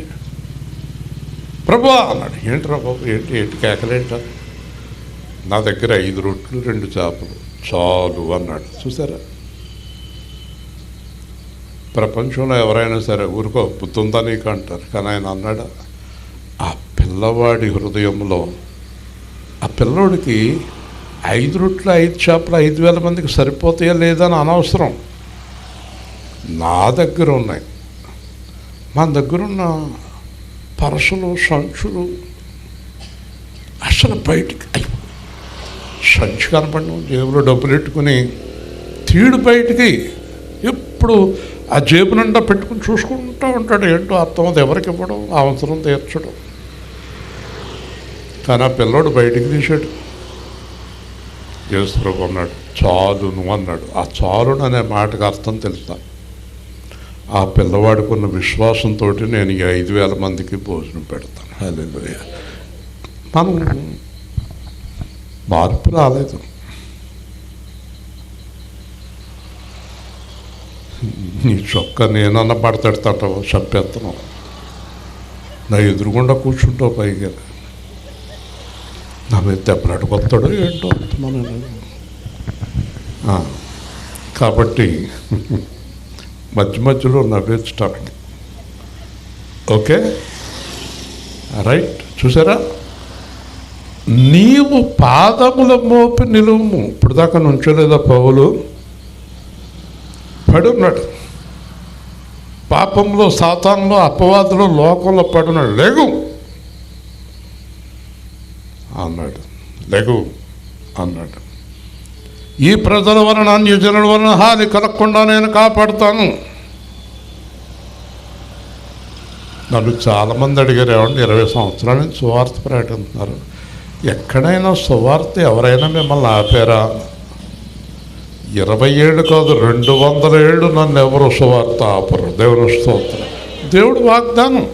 ప్రభు అన్నాడు. ఏంట్రా బాబు, ఏంటి కేకలేంట? నా దగ్గర 5 రొట్టెలు 2 చేపలు చాలు అన్నాడు. చూసారా? ప్రపంచంలో ఎవరైనా సరే ఊరుకో బుద్ధి ఉందా నీకు అంటారు. కానీ ఆయన అన్నాడు, ఆ పిల్లవాడి హృదయంలో, ఆ పిల్లోడికి 5 రొట్టెలు 5 చేపలు 5,000 మందికి సరిపోతాయా లేదని అనవసరం. నా దగ్గర ఉన్నాయి. మన దగ్గరున్న పరసలు సంచులు అసలు బయటికి సంచి కనపడడం, జేబులో డబ్బులు పెట్టుకుని తీడు బయటికి ఎప్పుడు ఆ జేబు నిండా పెట్టుకుని చూసుకుంటూ ఉంటాడు. ఏంటో అర్థం అది ఎవరికి ఇవ్వడం, అవసరం తీర్చడం. కానీ ఆ పిల్లోడు బయటికి తీశాడు. యేసు ప్రభు అన్నాడు, చాలును అన్నాడు. ఆ చాలును అనే మాటకు అర్థం తెలుసా? ఆ పిల్లవాడుకున్న విశ్వాసంతో నేను ఈ 5,000 మందికి భోజనం పెడతాను. హల్లెలూయా. మనం మార్పు రాలేదు. నీ చొక్క నేనన్నా పడతాడుతావు, చంపేస్తున్నావు. నా ఎదురుగుండా కూర్చుంటావు పైగా. నా మీద దెబ్బలాడుకొస్తాడో ఏంటో మనం. కాబట్టి మధ్య మధ్యలో నవ్వేస్తాను. ఓకే, రైట్, చూసారా? నీవు పాదముల మోపి నిలువుము. ఇప్పుడు దాకా నుంచోలేదా పౌలు? పడున్నాడు, పాపంలో, సాతానులో, అపవాదులో, లోకంలో పడున్నాడు. లెగు అన్నాడు, లెగు అన్నాడు. ఈ ప్రజల వలన, అన్యజనుల వలన హాని కలగకుండా నేను కాపాడుతాను. నన్ను చాలామంది అడిగారు, ఏమంటే 20 సంవత్సరాల నుంచి సువార్త ప్రకటిస్తున్నారు, ఎక్కడైనా సువార్త ఎవరైనా మిమ్మల్ని ఆపారా? 20 ఏళ్ళు కాదు, 200 ఏళ్ళు నన్ను ఎవరు సువార్త ఆపరు. దేవుని స్తోత్రం. దేవుడు వాగ్దానం,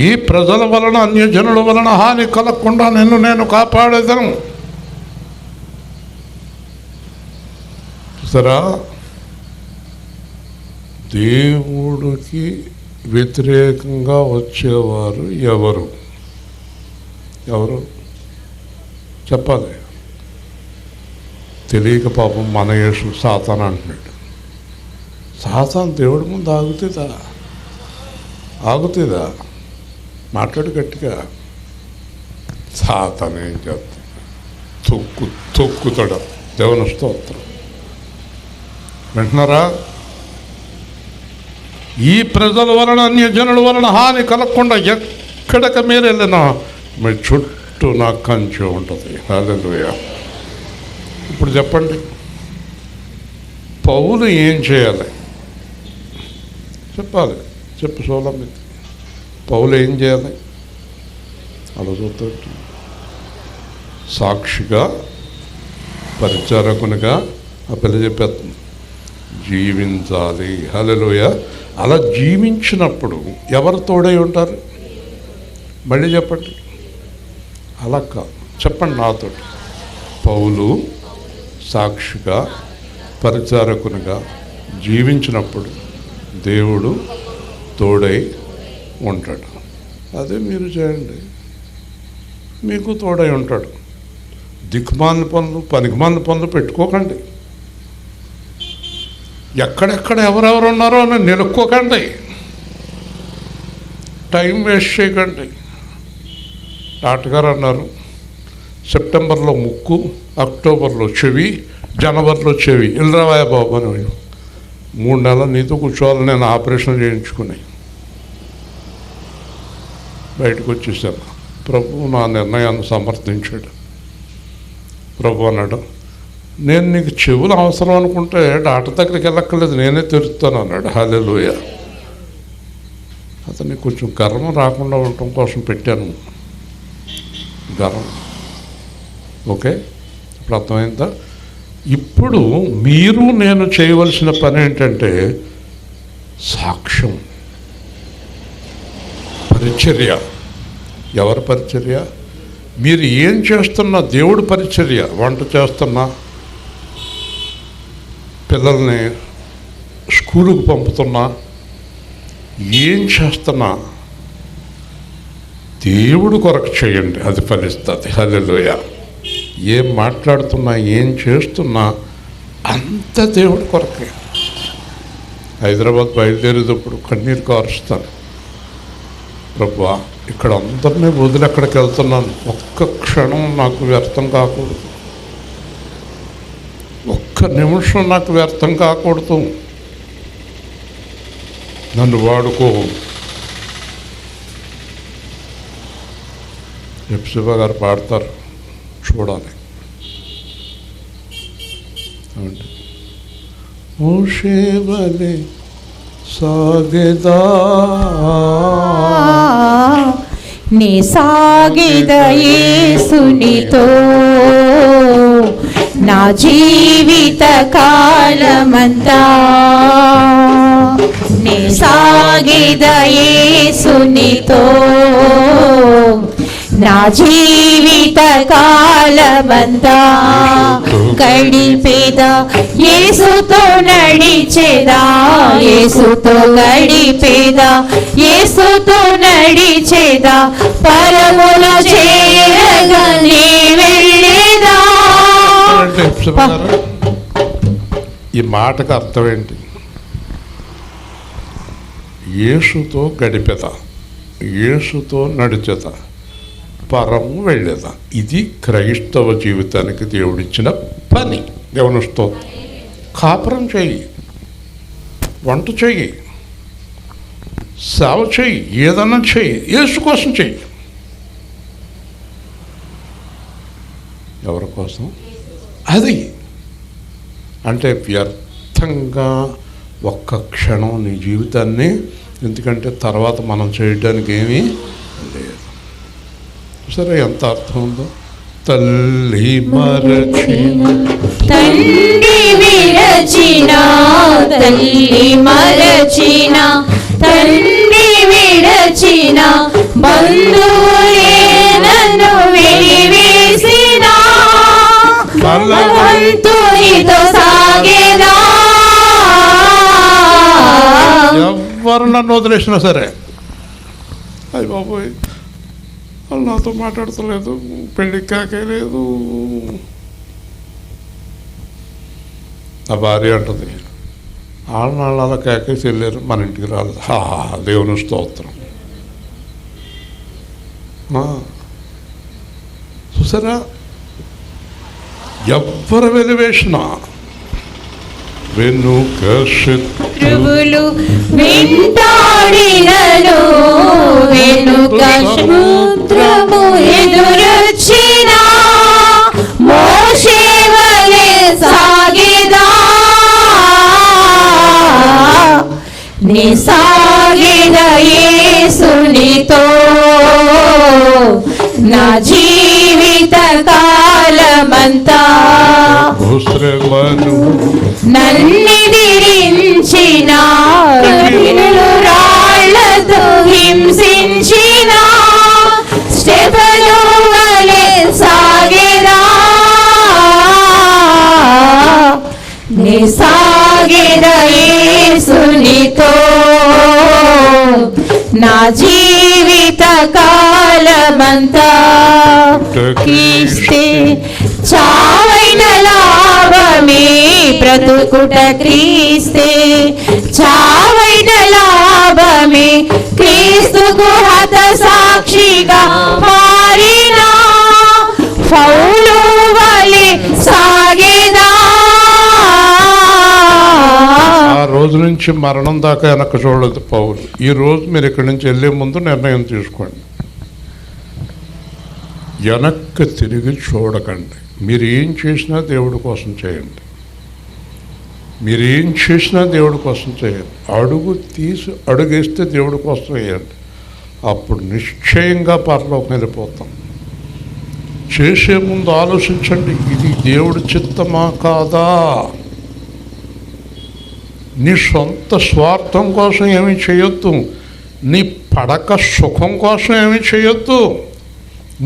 ఈ ప్రజల వలన, అన్యజనుల వలన హాని కలగకుండా నేను కాపాడేదను. చూసారా? దేవుడికి వ్యతిరేకంగా వచ్చేవారు ఎవరు చెప్పాలి. తెలియక పాపం మన యేసు సాతాను అంటున్నాడు. సాతాను దేవుడి ముందు ఆగుతుందా? మాట్లాడు గట్టిగా. సాతాను ఏం చేస్తాడు? తొక్కుతాడు. దేవుని స్తోత్రం. వింటున్నారా? ఈ ప్రజల వలన, అన్యజనుల వలన హాని కలగకుండా ఎక్కడికి మీరు వెళ్ళినా మీ చుట్టూ నా కంచె ఉంటుంది. హల్లెలూయా. ఇప్పుడు చెప్పండి, పౌలు ఏం చేయాలి? చెప్పాలి. చెప్పు సోలమ్మ, పౌలు ఏం చేయాలి? అలా చూస్తాడు. సాక్షిగా, పరిచారకునిగా ఆ పిల్ల చెప్పేస్తుంది, జీవించాలి. హల్లెలూయా. అలా జీవించినప్పుడు ఎవరు తోడై ఉంటారు? మళ్ళీ చెప్పండి. అలా కాదు, చెప్పండి నాతో. పౌలు సాక్షిగా, పరిచారకునిగా జీవించినప్పుడు దేవుడు తోడై ఉంటాడు. అదే మీరు చేయండి, మీకు తోడై ఉంటాడు. దిక్కుమాలిన పనులు, పనికిమాలిన పనులు పెట్టుకోకండి. ఎక్కడెక్కడ ఎవరెవరు ఉన్నారో అని నిలుక్కోకండి. టైం వేస్ట్ చేయకండి. డాక్టర్ గారు అన్నారు, సెప్టెంబర్లో ముక్కు, అక్టోబర్లో చెవి, జనవరిలో చెవి. ఇల్లరావాయ బాబు అని 3 నెలలు నీతో కూర్చోవాలి. నేను ఆపరేషన్ చేయించుకుని బయటకు వచ్చేసాను. ప్రభు నా నిర్ణయాన్ని సమర్థించాడు. ప్రభు అన్నాడు, నేను నీకు చెవులు అవసరం అనుకుంటే డాక్టర్ దగ్గరికి వెళ్ళక్కర్లేదు, నేనే తెరుస్తాను అన్నాడు. హల్లెలూయా. అతనికి కొంచెం గర్వం రాకుండా ఉండటం కోసం పెట్టాను. గర్వం. ఓకే, ఇప్పుడు అర్థమైందా? ఇప్పుడు మీరు నేను చేయవలసిన పని ఏంటంటే సాక్ష్యం, పరిచర్య. ఎవరి పరిచర్య? మీరు ఏం చేస్తున్నా దేవుడి పరిచర్య. వంట చేస్తున్నా, పిల్లల్ని స్కూలుకు పంపుతున్నా, ఏం చేస్తున్నా దేవుడు కొరకు చేయండి, అది ఫలిస్తుంది. హల్లెలూయా. ఏం మాట్లాడుతున్నా, ఏం చేస్తున్నా అంత దేవుడి కొరకే. హైదరాబాద్ బయలుదేరేటప్పుడు కన్నీరు కారుస్తాను, ప్రభువా ఇక్కడ అందరినీ వదిలి ఎక్కడికి వెళ్తున్నాను, ఒక్క క్షణం నాకు వ్యర్థం కాకూడదు, ఒక్క నిమిషం నాకు వ్యర్థం కాకూడదు, నన్ను వాడుకో. ఎప్సిబా గారు పాడతారు, చూడాలి. మోషేవలే సాగెదా నీ సాగిద యేసునితో నా జీవిత కాలమంతా, నీ సాగిద యేసునితో నా జీవిత కాలమంతా గడిపేదా, యేసుతో నడిచేదా, యేసుతో గడిపేదా, యేసుతో నడిచేదా, పరములో చేరగా నీ వెళ్ళేదా. ఈ మాటకు అర్థం ఏంటి? యేసుతో గడిపేదా. యేసుతో నడిచేదా, పరము వెళ్ళేదా. ఇది క్రైస్తవ జీవితానికి దేవుడిచ్చిన పని. దేవుని స్తోత్రం. కాపురం చెయ్యి, వంట చెయ్యి, సేవ చెయ్యి, ఏదన్నా చెయ్యి, యేసు కోసం చెయ్యి. ఎవరి కోసం? అది అంటే వ్యర్థంగా ఒక్క క్షణం నీ జీవితాన్ని, ఎందుకంటే తర్వాత మనం చేయడానికి ఏమీ లేదు. సరే, ఎంత అర్థం ఉందో. తల్లి మరచిన, తండ్రి విరచిన, తల్లి మరచిన, తండ్రి విరచిన, బంధువులే నన్ను వెలివేసిన, భగవంతునితో సాగేదా. ఎవరు నన్ను వదిలేసినా సరే, అయ్యి బాబోయ్ వాళ్ళు నాతో మాట్లాడతలేదు, పెళ్ళికి కాకేలేదు. నా భార్య అంటుంది, వాళ్ళు అలా కేకేసి వెళ్ళారు, మన ఇంటికి రాలేదు. దేవుని స్తోత్రం. చూసారా, ఎవ్వరు వెలివేసినా వెనుక శత్రువులు వెంటాడినను, వెనుక సముద్రము ఎదురొచ్చిన, మోషే వలె సాగేదా. నీ సాగేద యేసునితో నా జీవిత కాలమంతా. నన్నెదిరించిన, రాళ్లతో హింసించిన, స్టెఫను వలె సాగేదా. నీ సాగేద యేసునితో నా జీవిత కాలమంతా. క్రీస్తే చావైన లాభమే, బ్రతుకుట క్రీస్తే చావైన లాభమే, క్రీస్తుకు హత సాక్షిగా మారిన, పౌలు వలె సాగేదా. ఆ రోజు నుంచి మరణం దాకా వెనక్కి చూడలేదు పౌలు. ఈ రోజు మీరు ఇక్కడి నుంచి వెళ్ళే ముందు నిర్ణయం తీసుకోండి, వెనక్కి తిరిగి చూడకండి. మీరు ఏం చేసినా దేవుడి కోసం చేయండి, మీరు ఏం చేసినా దేవుడి కోసం చేయండి. అడుగేస్తే దేవుడి కోసం వేయండి, అప్పుడు నిశ్చయంగా పరలోకం వెళ్ళిపోతాం. చేసే ముందు ఆలోచించండి, ఇది దేవుడి చిత్తమా కాదా. నీ సొంత స్వార్థం కోసం ఏమీ చేయొద్దు, నీ పడక సుఖం కోసం ఏమీ చేయొద్దు,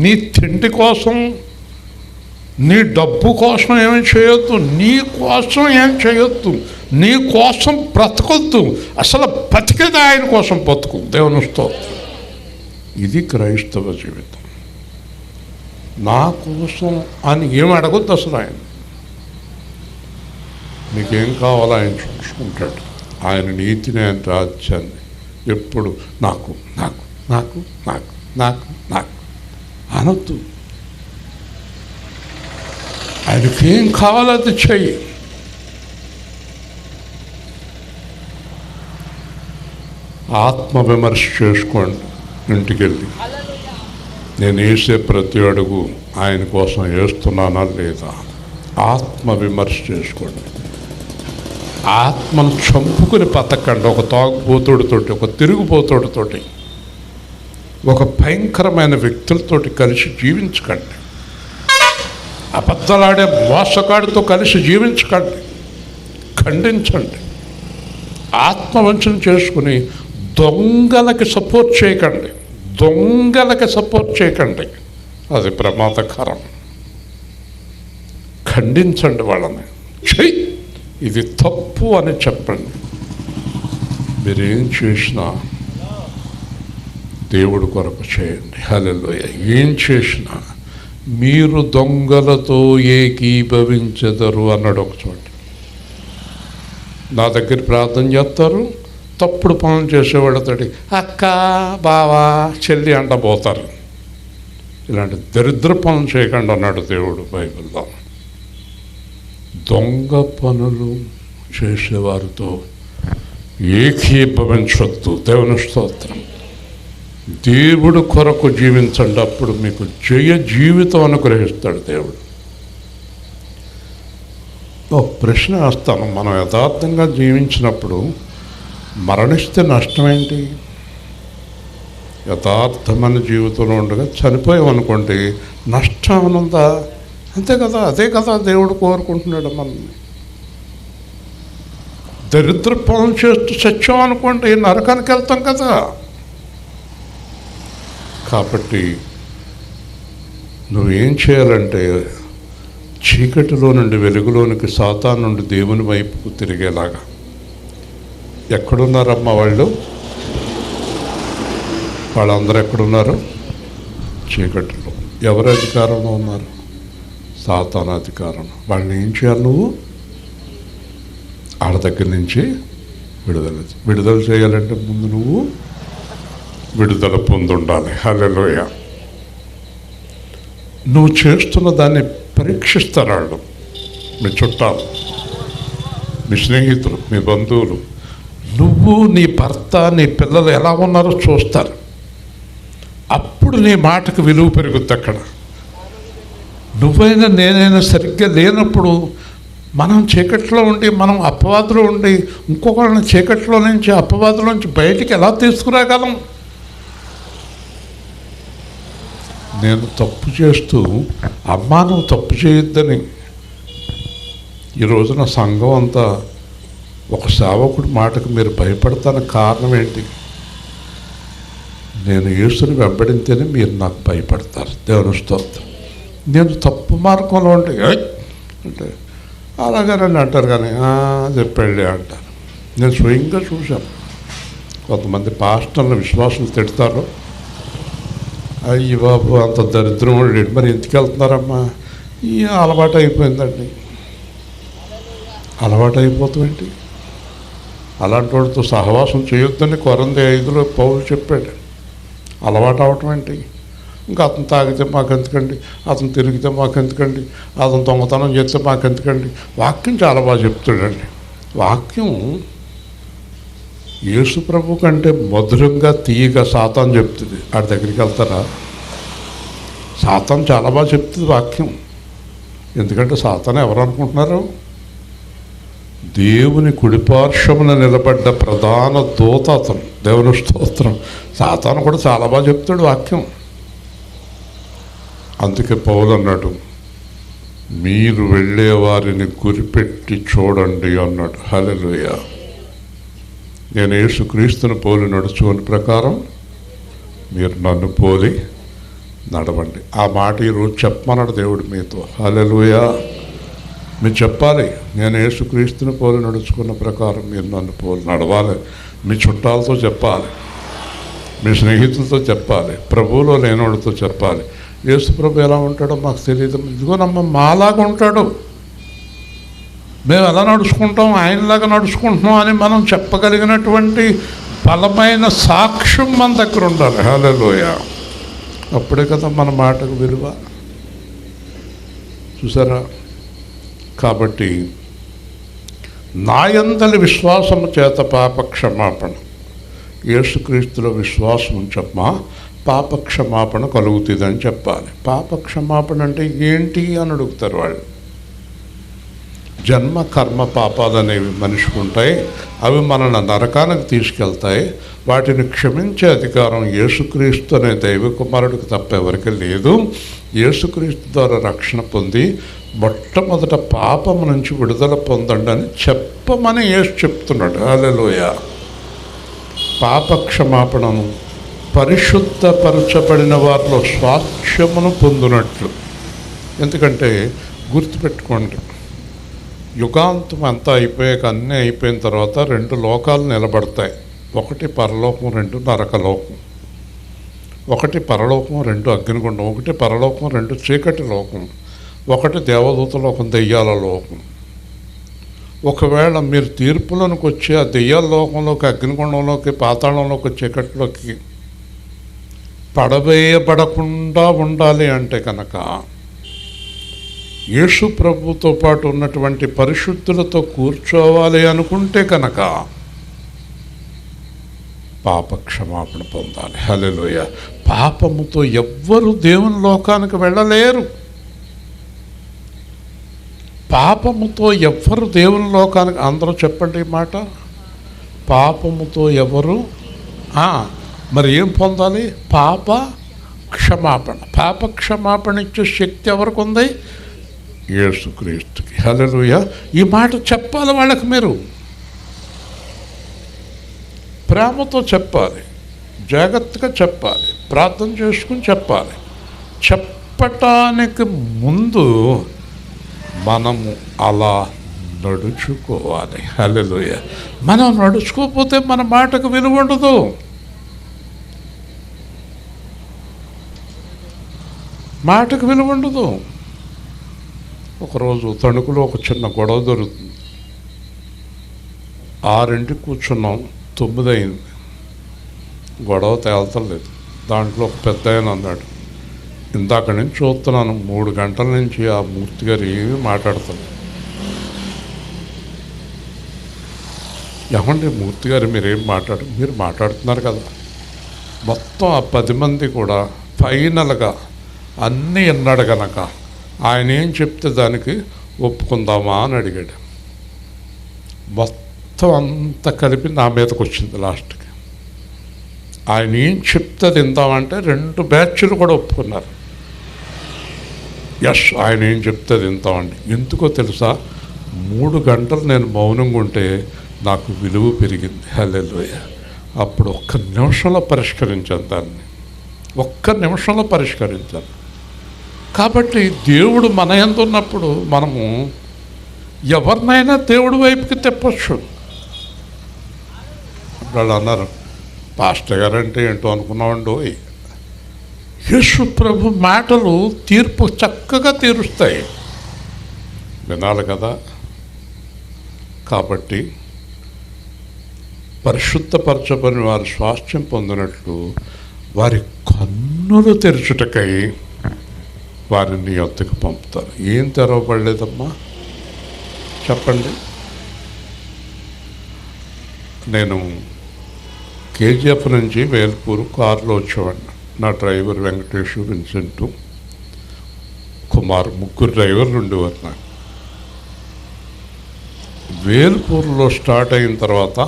నీ తిండి కోసం, నీ డబ్బు కోసం ఏమీ చేయొద్దు, నీ కోసం ఏం చేయొద్దు, నీ కోసం బ్రతకొద్దు. అసలు బతికేది ఆయన కోసం బతుకు. దేవుని స్తోత్రం. ఇది క్రైస్తవ జీవితం. నా కోసం అని ఏమి అడగొద్దు అసలు. ఆయన నీకేం కావాలో ఆయన చూసుకుంటాడు. ఆయన నీతిని, ఆయన రాజ్యాన్ని ఎప్పుడు నాకు నాకు నాకు నాకు నాకు నాకు అనొద్దు. ఆయనకేం కావాలో అది చెయ్యి. ఆత్మవిమర్శ చేసుకోండి. ఇంటికి వెళ్ళి నేను వేసే ప్రతి అడుగు ఆయన కోసం వేస్తున్నానా లేదా, ఆత్మవిమర్శ చేసుకోండి. ఆత్మను చంపుకుని బతకండి. ఒక తాగుబోతుడితోటి, ఒక తిరుగుబోతుడితోటి, ఒక భయంకరమైన వ్యక్తులతోటి కలిసి జీవించకండి. అబద్ధలాడే మోసగాడితో కలిసి జీవించకండి. ఖండించండి. ఆత్మవంచన చేసుకుని దొంగలకి సపోర్ట్ చేయకండి. దొంగలకి సపోర్ట్ చేయకండి, అది ప్రమాదకరం. ఖండించండి వాళ్ళని. చెయ్యి, ఇది తప్పు అని చెప్పండి. మీరేం చేసినా దేవుడి కొరకు చేయండి. హల్లెలూయా. ఏం చేసినా మీరు దొంగలతో ఏకీభవించెదరు అన్నాడు ఒక చోట. నా దగ్గర ప్రార్థన చేస్తారు, తప్పుడు పనులు చేసేవాళ్ళతోటి అక్క బావా చెల్లి అంట పోతారు. ఇలాంటి దరిద్ర పనులు చేయకండి అన్నాడు దేవుడు బైబిల్లో. దొంగ పనులు చేసేవారితో ఏకీభవించొద్దు. దేవుని స్తోత్రం. దేవుడు కొరకు జీవించండి, అప్పుడు మీకు జయ జీవితం అనుగ్రహిస్తాడు దేవుడు. ఒక ప్రశ్న వేస్తాను, మనం యథార్థంగా జీవించినప్పుడు మరణిస్తే నష్టం ఏంటి? యథార్థమైన జీవితంలో ఉండగా చనిపోయామనుకోండి, నష్టం ఏమనుందా? అంతే కదా, అదే కదా దేవుడు కోరుకుంటున్నాడు మనల్ని. దరిద్ర పనులు చేస్తూ సత్యం అనుకోండి, నరకానికి వెళ్తాం కదా. కాబట్టి నువ్వేం చేయాలంటే చీకటిలో నుండి వెలుగులోనికి, సాతాను నుండి దేవుని వైపుకు తిరిగేలాగా. ఎక్కడున్నారమ్మా వాళ్ళు? వాళ్ళందరూ ఎక్కడున్నారు? చీకటిలో. ఎవరి అధికారంలో ఉన్నారు? సాతాను అధికారం. వాళ్ళని ఏం చేయాలి? నువ్వు వాళ్ళ దగ్గర నుంచి విడుదల చేయాలంటే ముందు నువ్వు విడుదల పొందుండాలి. హల్లెలూయా. నువ్వు చేస్తున్న దాన్ని పరీక్షిస్తారు వాళ్ళు, మీ చుట్టాలు, మీ స్నేహితులు, మీ బంధువులు. నువ్వు, నీ భర్త, నీ పిల్లలు ఎలా ఉన్నారో చూస్తారు. అప్పుడు నీ మాటకు విలువ పెరుగుద్ది. అక్కడ నువ్వైనా నేనైనా సరిగ్గా లేనప్పుడు మనం చీకట్లో ఉండి, మనం అపవాదులో ఉండి ఇంకొకరిని చీకట్లో నుంచి, అపవాదుల నుంచి బయటికి ఎలా తీసుకురాగలం? నేను తప్పు చేస్తూ అమ్మా నువ్వు తప్పు చేయొద్దని ఈ రోజున సంఘం అంతా ఒక సేవకుడి మాటకు మీరు భయపడతానికి కారణం ఏంటి? నేను యేసుని వెంబడితేనే మీరు నాకు భయపడతారు. దేవుని స్తోత్రం. నేను తప్పు మార్గంలో అంటే అలాగేనని అంటారు, కానీ చెప్పండి అంటారు. నేను స్వయంగా చూశాను. కొంతమంది పాస్టర్లు విశ్వాసులు తిడతారు, అయ్యి బాబు అంత దరిద్రం మరి ఎందుకు వెళ్తున్నారమ్మా? ఈ అలవాటు అయిపోయిందండి. అలవాటు అయిపోతామేంటి? అలాంటి వాడితో సహవాసం చేయొద్దని కొరంది 5లో పౌలు చెప్పాడు. అలవాటు అవటం ఏంటి? ఇంకా అతను తాగితే మాకెందుకండి, అతను తిరిగితే మాకెందుకండి, అతను దొంగతనం చేస్తే మాకెందుకండి. వాక్యం చాలా బాగా చెప్తాడండి. వాక్యం యేసు ప్రభు కంటే మధురంగా తీయగా సాతాను చెప్తుంది. వాడి దగ్గరికి వెళ్తారా? సాతాను చాలా బాగా చెప్తుంది వాక్యం. ఎందుకంటే సాతాను ఎవరు అనుకుంటున్నారు? దేవుని కుడిపార్శ్వమున నిలబడ్డ ప్రధాన దూత అతను. దేవుని స్తోత్రం. సాతాను కూడా చాలా బాగా చెప్తాడు వాక్యం. అందుకే పౌలు అన్నాడు, మీరు వెళ్ళే వారిని గురిపెట్టి చూడండి అన్నాడు. హల్లెలూయా. నేను యేసుక్రీస్తుని పోలి నడుచుకుని ప్రకారం మీరు నన్ను పోలి నడవండి. ఆ మాట ఈరోజు చెప్పమన్నాడు దేవుడు మీతో. హల్లెలూయా. మీరు చెప్పాలి, నేను యేసుక్రీస్తుని పోలి నడుచుకున్న ప్రకారం మీరు నన్ను పోలి నడవాలి. మీ చుట్టాలతో చెప్పాలి, మీ స్నేహితులతో చెప్పాలి, ప్రభువులో లేనివాడితో చెప్పాలి. యేసు ప్రభు ఎలా ఉంటాడో మాకు తెలియదు, ఇదిగోనమ్మ మాలాగా ఉంటాడు, మేము ఎలా నడుచుకుంటాం ఆయనలాగా నడుచుకుంటున్నాం అని మనం చెప్పగలిగినటువంటి బలమైన సాక్ష్యం మన దగ్గర ఉండాలి. హల్లెలూయా. అప్పుడే కదా మన మాటకు విలువ. చూసారా? కాబట్టి నా యందలి విశ్వాసము చేత పాప క్షమాపణ, యేసుక్రీస్తులో విశ్వాసం ఉంచమ్మా పాప క్షమాపణ కలుగుతుందని చెప్పాలి. పాప క్షమాపణ అంటే ఏంటి అని అడుగుతారు వాళ్ళు. జన్మ కర్మ పాపాలు అనేవి మనిషికి ఉంటాయి. అవి మనల్ని నరకానికి తీసుకెళ్తాయి. వాటిని క్షమించే అధికారం యేసుక్రీస్తు అనే దైవ కుమారుడికి తప్ప ఎవరికి లేదు. యేసుక్రీస్తు ద్వారా రక్షణ పొంది మొట్టమొదట పాపం నుంచి విడుదల పొందండి అని చెప్పమని యేసు చెప్తున్నాడు. హల్లెలూయా. పాప క్షమాపణను పరిశుద్ధపరచబడిన వారిలో స్వాస్థ్యమును పొందినట్లు. ఎందుకంటే గుర్తుపెట్టుకోండి, యుగాంతం అంతా అయిపోయాక అన్నీ అయిపోయిన తర్వాత 2 లోకాలు నిలబడతాయి. 1 పరలోకం, 2 నరకలోకం. 1 పరలోకం, 2 అగ్నిగుండం. 1 పరలోకం, 2 చీకటి లోకం. 1 దేవదూత లోకం, దెయ్యాల లోకం. ఒకవేళ మీరు తీర్పులోనికి వచ్చి ఆ దెయ్యాల లోకంలోకి, అగ్నిగుండంలోకి, పాతాళంలోకి, చీకట్లోకి పడవేయబడకుండా ఉండాలి అంటే కనుక యేసు ప్రభుతో పాటు ఉన్నటువంటి పరిశుద్ధులతో కూర్చోవాలి అనుకుంటే కనుక పాప క్షమాపణ పొందాలి. హల్లెలూయా. పాపముతో ఎవ్వరు దేవుని లోకానికి వెళ్ళలేరు. పాపముతో ఎవ్వరు దేవుని లోకానికి, అందరూ చెప్పండి ఈ మాట. పాపముతో ఎవరు మరి ఏం పొందాలి? పాప క్షమాపణ. పాప క్షమాపణ ఇచ్చే శక్తి ఎవరికి ఉంది? యేసుక్రీస్తుకి. హల్లెలూయా. ఈ మాట చెప్పాలి వాళ్ళకి. మీరు ప్రేమతో చెప్పాలి, జాగ్రత్తగా చెప్పాలి, ప్రార్థన చేసుకుని చెప్పాలి. చెప్పటానికి ముందు మనము అలా నడుచుకోవాలి. హల్లెలూయా. మనం నడుచుకోకపోతే మన మాటకు విలువ ఉండదు. మాటకు విలువ ఉండదు. ఒకరోజు తణుకులో ఒక చిన్న గొడవ దొరుకుతుంది. 6 కూర్చున్నాం, 9 అయింది. గొడవ తేల్తలేదు. దాంట్లో ఒక పెద్ద ఆయన అన్నాడు, ఇందాక నుంచి చూస్తున్నాను 3 గంటల నుంచి ఆ మూర్తి గారు ఏమీ మాట్లాడతారు. ఏమండి మూర్తి గారు మీరేం మీరు మాట్లాడుతున్నారు కదా. మొత్తం ఆ 10 మంది కూడా ఫైనల్గా అన్నీ అన్నాడు కనుక ఆయన ఏం చెప్తే దానికి ఒప్పుకుందామా అని అడిగాడు. మొత్తం అంతా కలిపి నా మీదకి వచ్చింది లాస్ట్కి. ఆయన ఏం చెప్తే తిందామంటే 2 బ్యాచ్లు కూడా ఒప్పుకున్నారు. ఎస్, ఆయన ఏం చెప్తే తింటామండి. ఎందుకో తెలుసా? 3 గంటలు నేను మౌనంగా ఉంటే నాకు విలువ పెరిగింది. హల్లెలూయా. అప్పుడు 1 నిమిషంలో పరిష్కరించాను దాన్ని. 1 నిమిషంలో పరిష్కరించాను. కాబట్టి దేవుడు మన యందు ఉన్నప్పుడు మనము ఎవరినైనా దేవుడి వైపుకి తెప్పచ్చు. వాళ్ళు అన్నారు, పాస్టర్ గారు అంటే ఏంటో అనుకున్నామండి. యేసు ప్రభు మాటలు తీర్పు చక్కగా తీరుస్తాయి. వినాలి కదా. కాబట్టి పరిశుద్ధపరచబడిన వారు స్వాస్థ్యం పొందినట్లు వారి కన్నులు తెరచుటకై వారిని యొద్దకు పంపుతారు. ఏం తెరవబడలేదమ్మా చెప్పండి. నేను కేజీఎఫ్ నుంచి వేల్పూర్ కారులో వచ్చేవాడిని. నా డ్రైవర్ వెంకటేష్, విన్సెంటు, కుమార్, 3 డ్రైవర్లు ఉండేవారు నాకు. వేల్పూర్లో స్టార్ట్ అయిన తర్వాత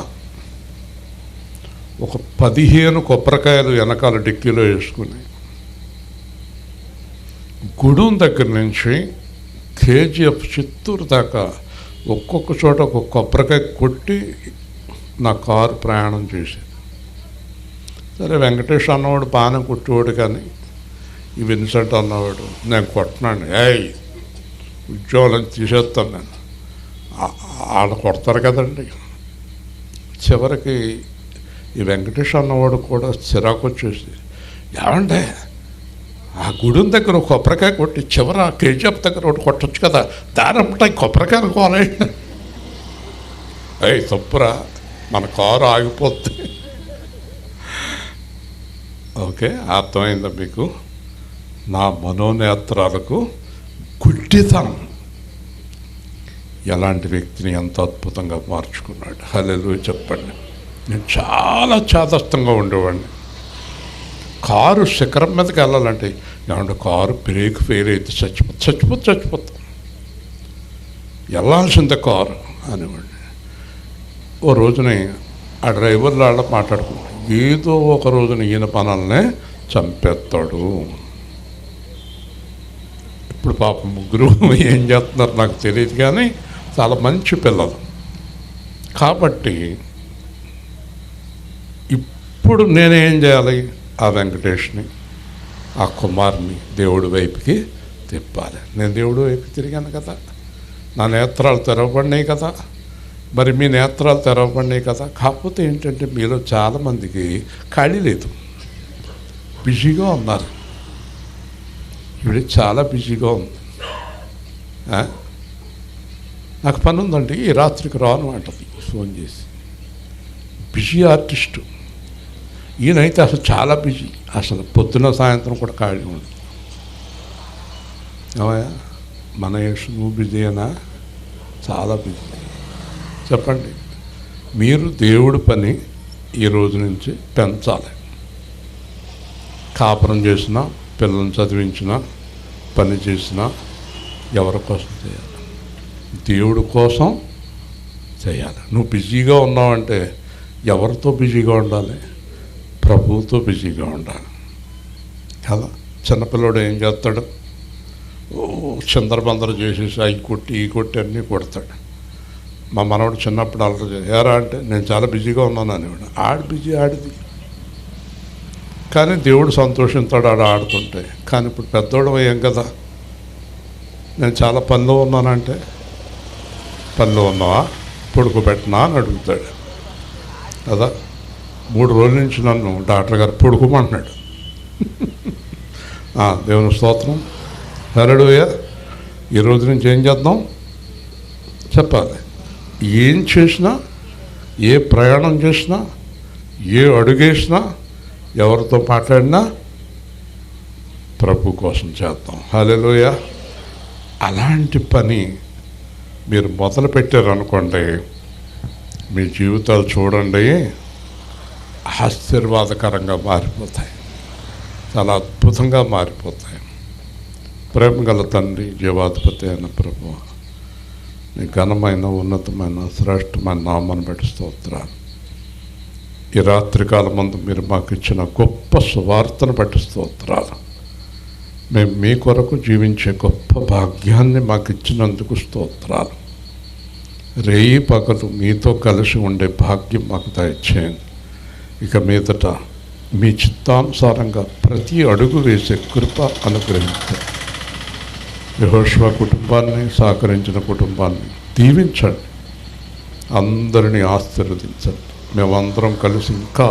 ఒక 15 కొబ్బరికాయలు వెనకాల డిక్కీలో వేసుకుని గుడెం దగ్గర నుంచి కేజీఎఫ్ చిత్తూరు దాకా ఒక్కొక్క చోట ఒక్కొక్క కొబ్బరికాయ కొట్టి నా కారు ప్రయాణం చేసేది. సరే, వెంకటేష్ అన్నవాడు బాగానే కొట్టేవాడు, కానీ ఈ విన్సెంట్ అన్నవాడు నేను కొట్టినాను, ఉద్యోగం తీసేస్తాను నేను. వాళ్ళు కొడతారు కదండి. చివరికి ఈ వెంకటేష్ అన్నవాడు కూడా చిరాకు వచ్చేసి, ఏమంటే ఆ గుడెం దగ్గర ఒక కొబ్బరికాయ కొట్టి చివర కేజీఎఫ్ దగ్గర ఒకటి కొట్టచ్చు కదా, దారంపట కొబ్బరికాయలు కోలేండి. తప్పురా, మన కారు ఆగిపోతుంది. ఓకే, అర్థమైందా మీకు? నా మనోనేత్రాలకు గుడ్డితనం ఎలాంటి వ్యక్తిని ఎంత అద్భుతంగా మార్చుకున్నాడు. హల్లెలూయా చెప్పండి. నేను చాలా చాదస్తంగా ఉండేవాడిని. కారు శిఖరం మీదకి వెళ్ళాలంటే, ఏమంటే కారు బ్రేక్ ఫెయిల్ అయితే చచ్చిపోతాం, వెళ్ళాల్సిందే కారు అనేవాడిని. ఓ రోజుని ఆ డ్రైవర్లు వాళ్ళ మాట్లాడుకున్నాడు, ఏదో ఒక రోజున ఈయన పనులనే చంపేస్తాడు. ఇప్పుడు పాపం 3 ఏం చేస్తున్నారు నాకు తెలియదు, కానీ చాలా మంచి పిల్లలు. కాబట్టి ఇప్పుడు నేనేం చేయాలి? ఆ వెంకటేష్ని, ఆ కుమార్ని దేవుడి వైపుకి తిప్పాలి. నేను దేవుడి వైపు తిరిగాను కదా, నా నేత్రాలు తెరవబడినాయి కదా, మరి మీ నేత్రాలు తెరవబడినాయి కదా. కాకపోతే ఏంటంటే మీలో చాలామందికి ఖాళీ లేదు, బిజీగా ఉన్నారు. ఇవి చాలా బిజీగా ఉంది. నాకు పని ఉందండి ఈ రాత్రికి రాను అంటది ఫోన్ చేసి. Busy artist. ఈయనైతే అసలు చాలా బిజీ, అసలు పొద్దున సాయంత్రం కూడా ఖాళీ ఉండదు. ఏమయ్యా మన యేసు నువ్వు బిజీనా? చాలా బిజీ. చెప్పండి, మీరు దేవుడి పని ఈ రోజు నుంచి పెంచాలి. కాపురం చేసినా, పిల్లల్ని చదివించినా, పని చేసినా ఎవరి కోసం చేయాలి? దేవుడి కోసం చేయాలి. నువ్వు బిజీగా ఉన్నావంటే ఎవరితో బిజీగా ఉండాలి? ప్రభువుతో బిజీగా ఉండాలి కదా. చిన్నపిల్లడు ఏం చేస్తాడు? చిందరబందర చేసేసి అవి కొట్టి ఈ కొట్టి అన్నీ కొడతాడు. మా మనవాడు చిన్నప్పుడు అలా ఏరా అంటే నేను చాలా బిజీగా ఉన్నాను అనేవాడు. ఆడి బిజీ ఆడిది, కానీ దేవుడు సంతోషిస్తాడు ఆడ ఆడుతుంటే. కానీ ఇప్పుడు పెద్దోడు అయ్యాం కదా, నేను చాలా పనిలో ఉన్నానంటే పనిలో ఉన్నావా, పడుకోబెట్టనా అని అడుగుతాడు కదా. 3 రోజుల నుంచి నన్ను డాక్టర్ గారు పడుకోమంటున్నాడు. దేవుని స్తోత్రం. హల్లెలూయా. ఈ రోజు నుంచి ఏం చేద్దాం చెప్పాలి. ఏం చేసినా, ఏ ప్రయాణం చేసినా, ఏ అడుగేసినా, ఎవరితో మాట్లాడినా ప్రభు కోసం చేద్దాం. హల్లెలూయా. అలాంటి పని మీరు మొదలు పెట్టారనుకోండి, మీ జీవితాలు చూడండి ఆశీర్వాదకరంగా మారిపోతాయి, చాలా అద్భుతంగా మారిపోతాయి. ప్రేమ గల తండ్రి, జీవాధిపతి అయిన ప్రభు, నీ ఘనమైన, ఉన్నతమైన, శ్రేష్టమైన నామాన్ని బట్టి స్తోత్రాలు. ఈ రాత్రికాలం ముందు మీరు మాకు ఇచ్చిన గొప్ప సువార్తను బట్టి స్తోత్రాలు. మేము మీ కొరకు జీవించే గొప్ప భాగ్యాన్ని మాకు ఇచ్చినందుకు స్తోత్రాలు. రేయి పగలు మీతో కలిసి ఉండే భాగ్యం మాకు దయచేయండి. ఇక మీదట మీ చిత్తానుసారంగా ప్రతి అడుగు వేసే కృప అనుగ్రహించండి. యెహోషువ కుటుంబాన్ని, సహకరించిన కుటుంబాన్ని దీవించండి, అందరినీ ఆశీర్వదించండి. మేమందరం కలిసి ఇంకా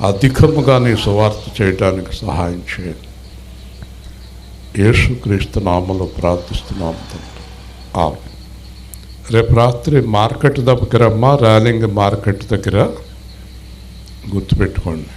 అధికముగా నీ సువార్త చేయడానికి సహాయం చేయండి. యేసుక్రీస్తు నామములో ప్రార్థిస్తున్నాము తండ్రి. ఆమేన్. రేపు రాత్రి మార్కెట్ దగ్గర ర్యాలింగ్ మార్కెట్ దగ్గర గుర్తుపెట్టుకోండి.